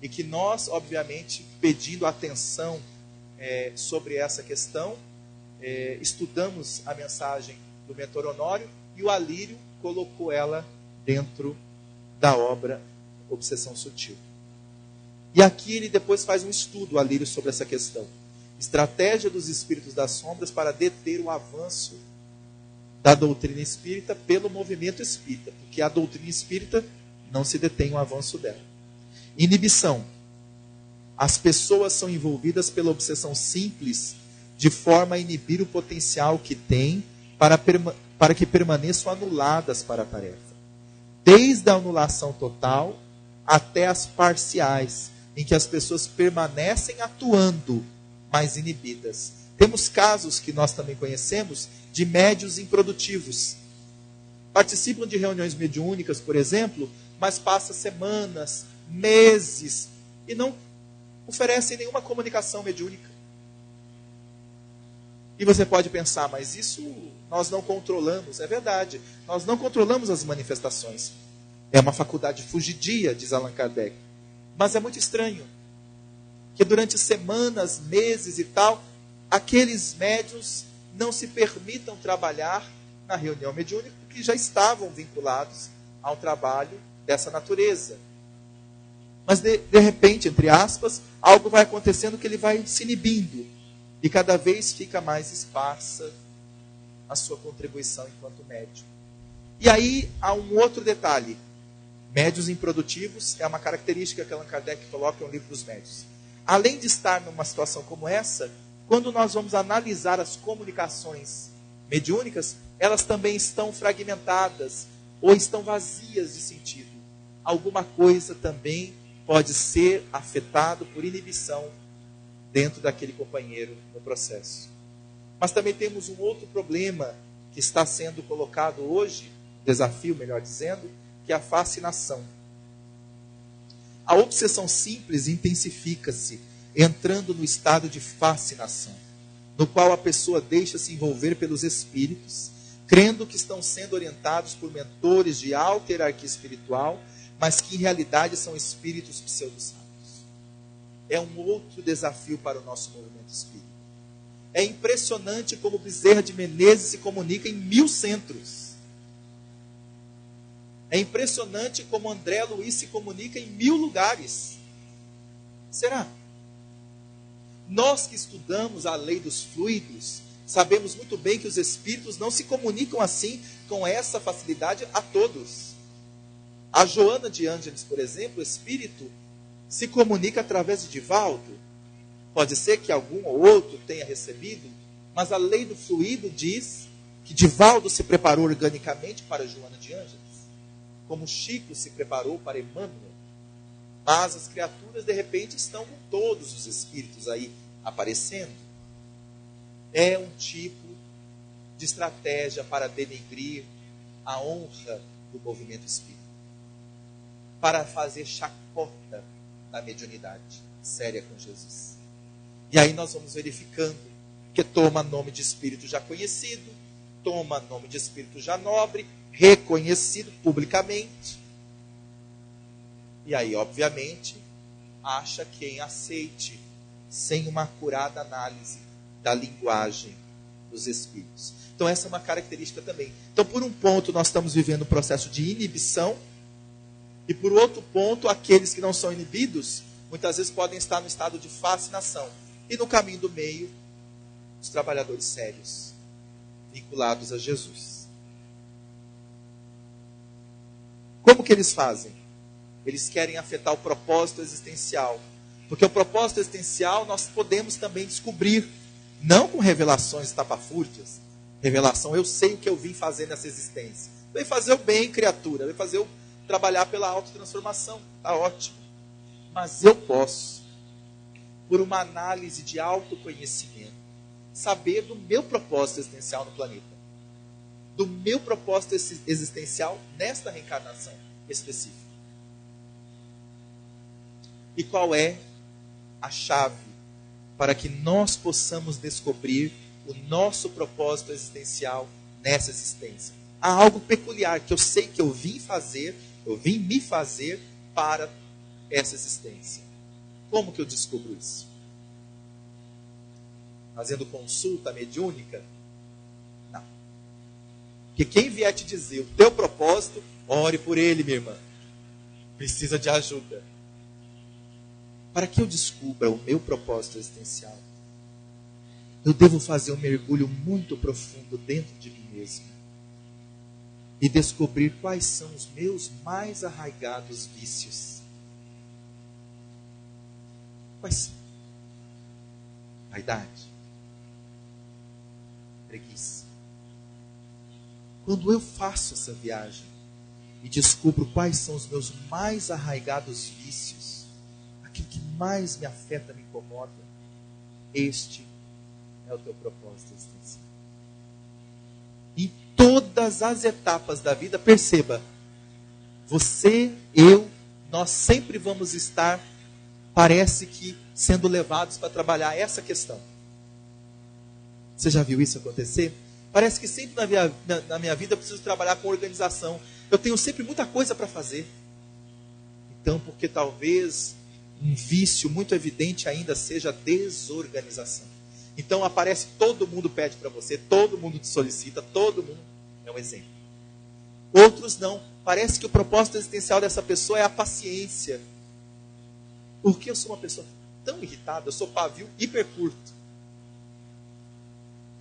e que nós, obviamente, pedindo atenção sobre essa questão, estudamos a mensagem do mentor Honório e o Alírio colocou ela dentro da obra Obsessão Sutil. E aqui ele depois faz um estudo, o Alírio, sobre essa questão. Estratégia dos espíritos das sombras para deter o avanço da doutrina espírita pelo movimento espírita, porque a doutrina espírita não se detém o avanço dela. Inibição. As pessoas são envolvidas pela obsessão simples de forma a inibir o potencial que têm para que permaneçam anuladas para a tarefa. Desde a anulação total até as parciais, em que as pessoas permanecem atuando, mas inibidas. Temos casos que nós também conhecemos de médiuns improdutivos. Participam de reuniões mediúnicas, por exemplo, mas passam semanas, meses e não oferecem nenhuma comunicação mediúnica. E você pode pensar, mas isso nós não controlamos. É verdade, nós não controlamos as manifestações. É uma faculdade fugidia, diz Allan Kardec. Mas é muito estranho que durante semanas, meses e tal, aqueles médiuns não se permitam trabalhar na reunião mediúnica, porque já estavam vinculados ao trabalho dessa natureza. Mas de repente, entre aspas, algo vai acontecendo que ele vai se inibindo. E cada vez fica mais esparsa a sua contribuição enquanto médium. E aí há um outro detalhe. Médios improdutivos é uma característica que Allan Kardec coloca no livro dos médios. Além de estar numa situação como essa, quando nós vamos analisar as comunicações mediúnicas, elas também estão fragmentadas ou estão vazias de sentido. Alguma coisa também pode ser afetado por inibição dentro daquele companheiro no processo. Mas também temos um outro problema que está sendo colocado hoje, desafio, melhor dizendo, que é a fascinação. A obsessão simples intensifica-se, entrando no estado de fascinação, no qual a pessoa deixa-se envolver pelos espíritos, crendo que estão sendo orientados por mentores de alta hierarquia espiritual, mas que em realidade são espíritos pseudo-sábios. É um outro desafio para o nosso movimento espírita. É impressionante como Bezerra de Menezes se comunica em 1000 centros. É impressionante como André Luiz se comunica em 1000 lugares. Será? Nós que estudamos a lei dos fluidos, sabemos muito bem que os espíritos não se comunicam assim, com essa facilidade a todos. A Joana de Ângeles, por exemplo, o espírito se comunica através de Divaldo. Pode ser que algum ou outro tenha recebido, mas a lei do fluido diz que Divaldo se preparou organicamente para Joana de Ângeles, como Chico se preparou para Emmanuel. Mas as criaturas, de repente, estão com todos os espíritos aí aparecendo. É um tipo de estratégia para denegrir a honra do movimento espírita, para fazer chacota da mediunidade séria com Jesus. E aí nós vamos verificando que toma nome de espírito já conhecido, toma nome de espírito já nobre, reconhecido publicamente. E aí, obviamente, acha quem aceite, sem uma acurada análise da linguagem dos espíritos. Então essa é uma característica também. Então, por um ponto, nós estamos vivendo um processo de inibição, e por outro ponto, aqueles que não são inibidos, muitas vezes podem estar no estado de fascinação. E no caminho do meio, os trabalhadores sérios, vinculados a Jesus. Como que eles fazem? Eles querem afetar o propósito existencial. Porque o propósito existencial nós podemos também descobrir, não com revelações estapafúrdias. Revelação, eu sei o que eu vim fazer nessa existência. Vem fazer o bem, criatura. Vem fazer trabalhar pela autotransformação. Está ótimo. Mas eu posso, por uma análise de autoconhecimento, saber do meu propósito existencial no planeta. Do meu propósito existencial nesta reencarnação específica. E qual é a chave para que nós possamos descobrir o nosso propósito existencial nessa existência? Há algo peculiar que eu sei que eu vim me fazer para essa existência. Como que eu descubro isso? Fazendo consulta mediúnica? Não. Porque quem vier te dizer o teu propósito, ore por ele, minha irmã. Precisa de ajuda. Para que eu descubra o meu propósito existencial, eu devo fazer um mergulho muito profundo dentro de mim mesmo e descobrir quais são os meus mais arraigados vícios. Quais são? Vaidade, preguiça. Quando eu faço essa viagem e descubro quais são os meus mais arraigados vícios, aquilo que mais me afeta, me incomoda, este é o teu propósito existencial. Em todas as etapas da vida, perceba, você, eu, nós sempre vamos estar, parece que, sendo levados para trabalhar essa questão. Você já viu isso acontecer? Parece que sempre na minha vida eu preciso trabalhar com organização. Eu tenho sempre muita coisa para fazer. Então, porque talvez um vício muito evidente ainda seja a desorganização. Então aparece, todo mundo pede para você, todo mundo te solicita, todo mundo é um exemplo. Outros não. Parece que o propósito existencial dessa pessoa é a paciência. Porque eu sou uma pessoa tão irritada, eu sou pavio hipercurto.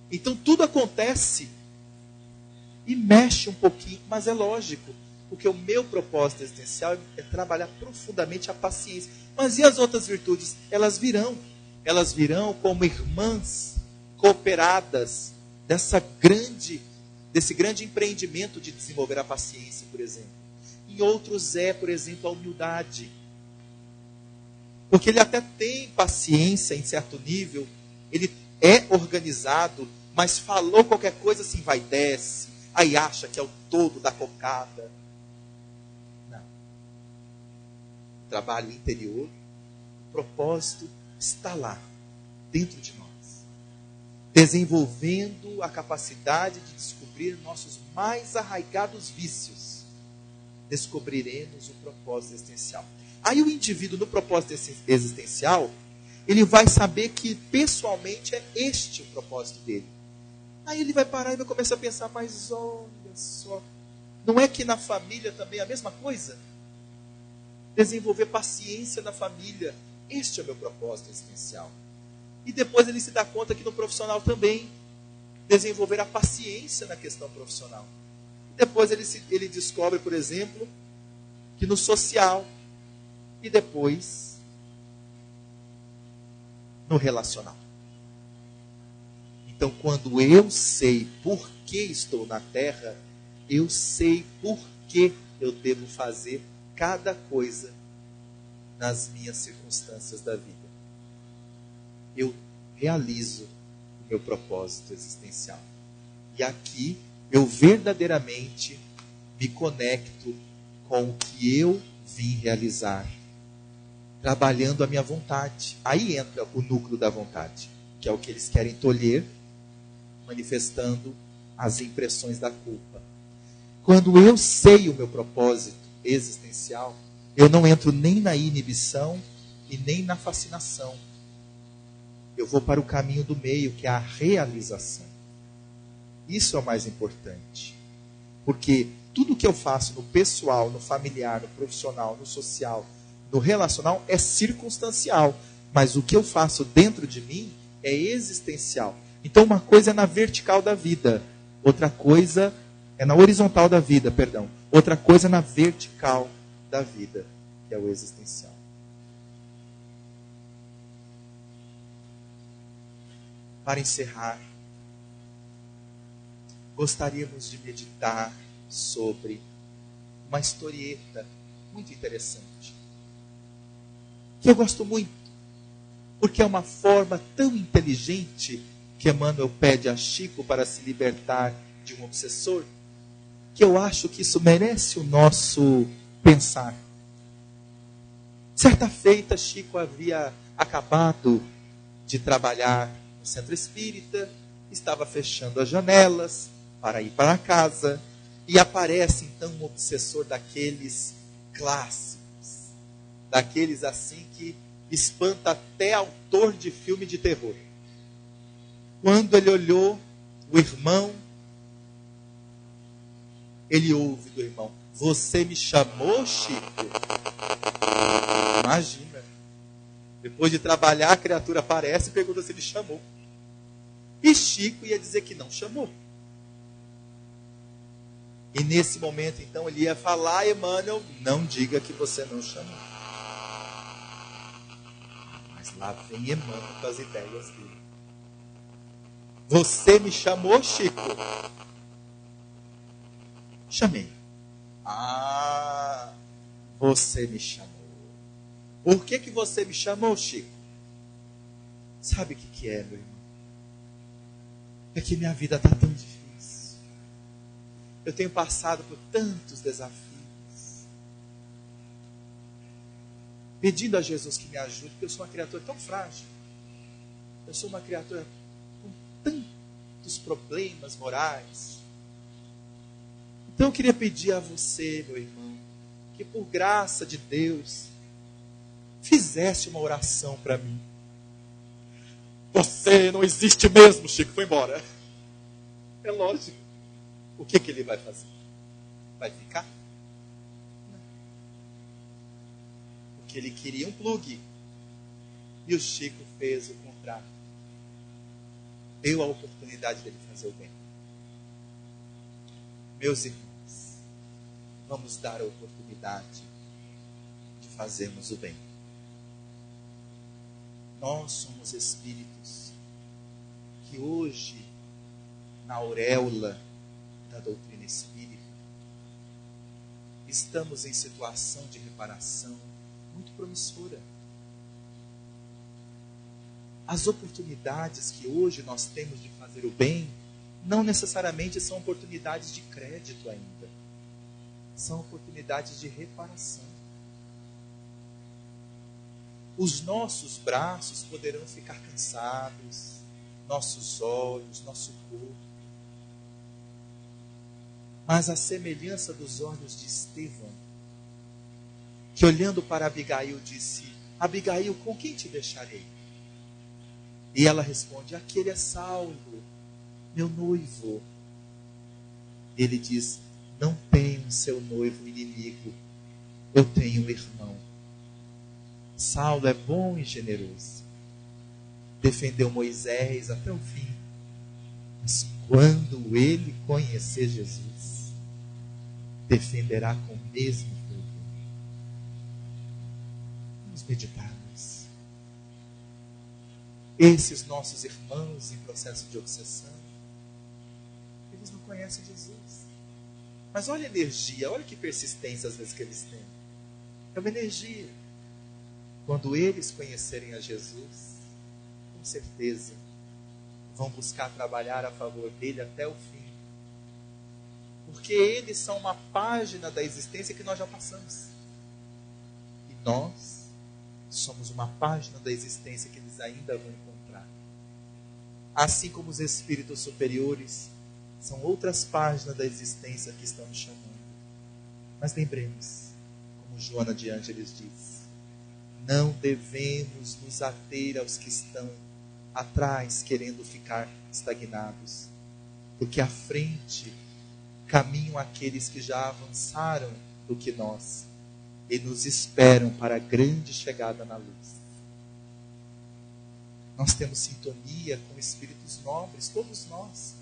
Então tudo acontece e mexe um pouquinho, mas é lógico. Porque o meu propósito existencial é trabalhar profundamente a paciência. Mas e as outras virtudes? Elas virão. Elas virão como irmãs cooperadas desse grande empreendimento de desenvolver a paciência, por exemplo. Em outros por exemplo, a humildade. Porque ele até tem paciência em certo nível, ele é organizado, mas falou qualquer coisa assim, vai, desce, aí acha que é o todo da cocada. Trabalho interior, o propósito está lá, dentro de nós. Desenvolvendo a capacidade de descobrir nossos mais arraigados vícios, descobriremos o propósito existencial. Aí o indivíduo no propósito existencial, ele vai saber que pessoalmente é este o propósito dele. Aí ele vai parar e vai começar a pensar, mas olha só, não é que na família também é a mesma coisa? Desenvolver paciência na família. Este é o meu propósito existencial. E depois ele se dá conta que no profissional também. Desenvolver a paciência na questão profissional. Depois ele descobre, por exemplo, que no social. E depois no relacional. Então, quando eu sei por que estou na Terra, eu sei por que eu devo fazer cada coisa nas minhas circunstâncias da vida. Eu realizo o meu propósito existencial. E aqui eu verdadeiramente me conecto com o que eu vim realizar, trabalhando a minha vontade. Aí entra o núcleo da vontade, que é o que eles querem tolher, manifestando as impressões da culpa. Quando eu sei o meu propósito existencial, eu não entro nem na inibição e nem na fascinação. Eu vou para o caminho do meio, que é a realização. Isso é o mais importante. Porque tudo que eu faço no pessoal, no familiar, no profissional, no social, no relacional é circunstancial. Mas o que eu faço dentro de mim é existencial. Então uma coisa é na vertical da vida, outra coisa é na horizontal da vida, perdão. Outra coisa é na vertical da vida, que é o existencial. Para encerrar, gostaríamos de meditar sobre uma historieta muito interessante, que eu gosto muito, porque é uma forma tão inteligente que Emmanuel pede a Chico para se libertar de um obsessor, que eu acho que isso merece o nosso pensar. Certa feita, Chico havia acabado de trabalhar no centro espírita, estava fechando as janelas para ir para casa, e aparece então um obsessor daqueles clássicos, daqueles assim que espanta até autor de filme de terror. Quando ele olhou o irmão, ele ouve do irmão: "Você me chamou, Chico?" Imagina. Depois de trabalhar, a criatura aparece e pergunta se ele chamou. E Chico ia dizer que não chamou. E nesse momento, então, ele ia falar: "Emmanuel, não diga que você não chamou." Mas lá vem Emmanuel com as ideias dele. "Você me chamou, Chico?" "Chamei." "Ah, você me chamou. Por que você me chamou, Chico?" "Sabe o que é, meu irmão? É que minha vida está tão difícil. Eu tenho passado por tantos desafios. Pedindo a Jesus que me ajude, porque eu sou uma criatura tão frágil. Eu sou uma criatura com tantos problemas morais. Então eu queria pedir a você, meu irmão, que por graça de Deus, fizesse uma oração para mim." "Você não existe mesmo, Chico." Foi embora. É lógico. O que ele vai fazer? Vai ficar? Não. Porque ele queria um plugue. E o Chico fez o contrário. Deu a oportunidade dele fazer o bem. Meus irmãos, vamos dar a oportunidade de fazermos o bem. Nós somos espíritos que hoje, na auréola da doutrina espírita, estamos em situação de reparação muito promissora. As oportunidades que hoje nós temos de fazer o bem não necessariamente são oportunidades de crédito ainda. São oportunidades de reparação. Os nossos braços poderão ficar cansados, nossos olhos, nosso corpo. Mas a semelhança dos olhos de Estevão, que olhando para Abigail disse: "Abigail, com quem te deixarei?" E ela responde: "Aquele é Saulo, meu noivo." Ele diz: "Não tenho seu noivo inimigo, eu tenho um irmão. Saulo é bom e generoso. Defendeu Moisés até o fim. Mas quando ele conhecer Jesus, defenderá com o mesmo fervor." Vamos meditar nisso. Esses nossos irmãos em processo de obsessão, eles não conhecem Jesus. Mas olha a energia, olha que persistência às vezes que eles têm. É uma energia. Quando eles conhecerem a Jesus, com certeza vão buscar trabalhar a favor dele até o fim. Porque eles são uma página da existência que nós já passamos. E nós somos uma página da existência que eles ainda vão encontrar. Assim como os espíritos superiores são outras páginas da existência que estão nos chamando. Mas lembremos, como Joana de Ângeles diz, não devemos nos ater aos que estão atrás, querendo ficar estagnados. Porque à frente caminham aqueles que já avançaram do que nós e nos esperam para a grande chegada na luz. Nós temos sintonia com espíritos nobres, todos nós,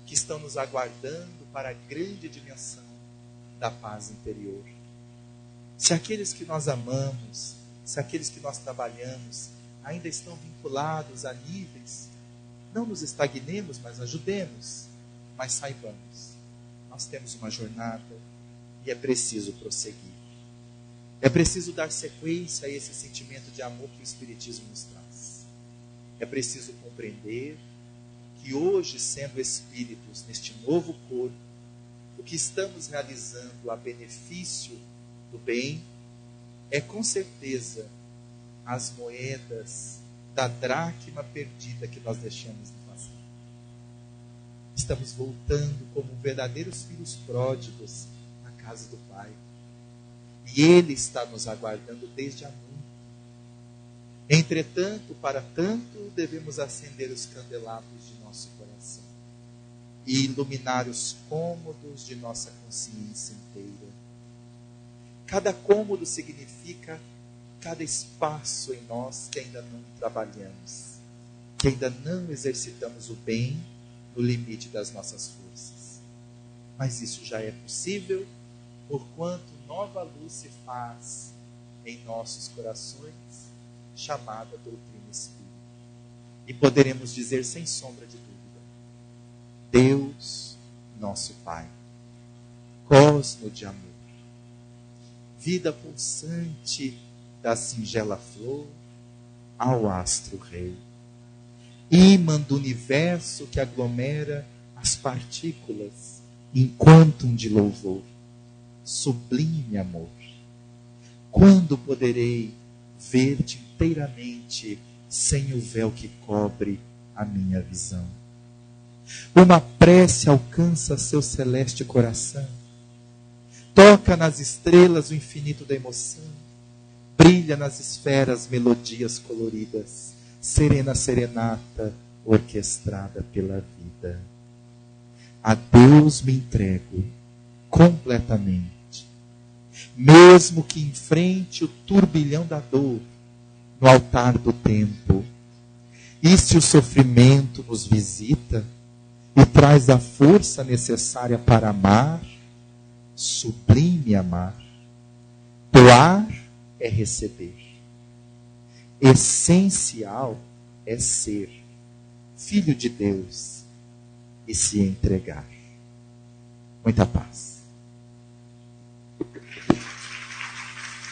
que estão nos aguardando para a grande dimensão da paz interior. Se aqueles que nós amamos, se aqueles que nós trabalhamos ainda estão vinculados a níveis, não nos estagnemos, mas ajudemos. Mas saibamos, nós temos uma jornada e é preciso prosseguir. É preciso dar sequência a esse sentimento de amor que o Espiritismo nos traz. É preciso compreender que hoje, sendo espíritos neste novo corpo, o que estamos realizando a benefício do bem é com certeza as moedas da dracma perdida que nós deixamos no passado. Estamos voltando como verdadeiros filhos pródigos à casa do Pai. E Ele está nos aguardando desde há muito. Entretanto, para tanto, devemos acender os candelabros de nosso coração e iluminar os cômodos de nossa consciência inteira. Cada cômodo significa cada espaço em nós que ainda não trabalhamos, que ainda não exercitamos o bem no limite das nossas forças. Mas isso já é possível, porquanto nova luz se faz em nossos corações, chamada doutrina espírita. E poderemos dizer sem sombra de dúvida: Deus, nosso Pai, cosmo de amor, vida pulsante da singela flor ao astro rei, ímã do universo que aglomera as partículas em quantum de louvor, sublime amor. Quando poderei ver-te inteiramente sem o véu que cobre a minha visão? Uma prece alcança seu celeste coração, toca nas estrelas o infinito da emoção, brilha nas esferas melodias coloridas, serena serenata orquestrada pela vida. A Deus me entrego completamente, mesmo que enfrente o turbilhão da dor no altar do tempo. E se o sofrimento nos visita e traz a força necessária para amar, sublime amar. Doar é receber. Essencial é ser filho de Deus e se entregar. Muita paz.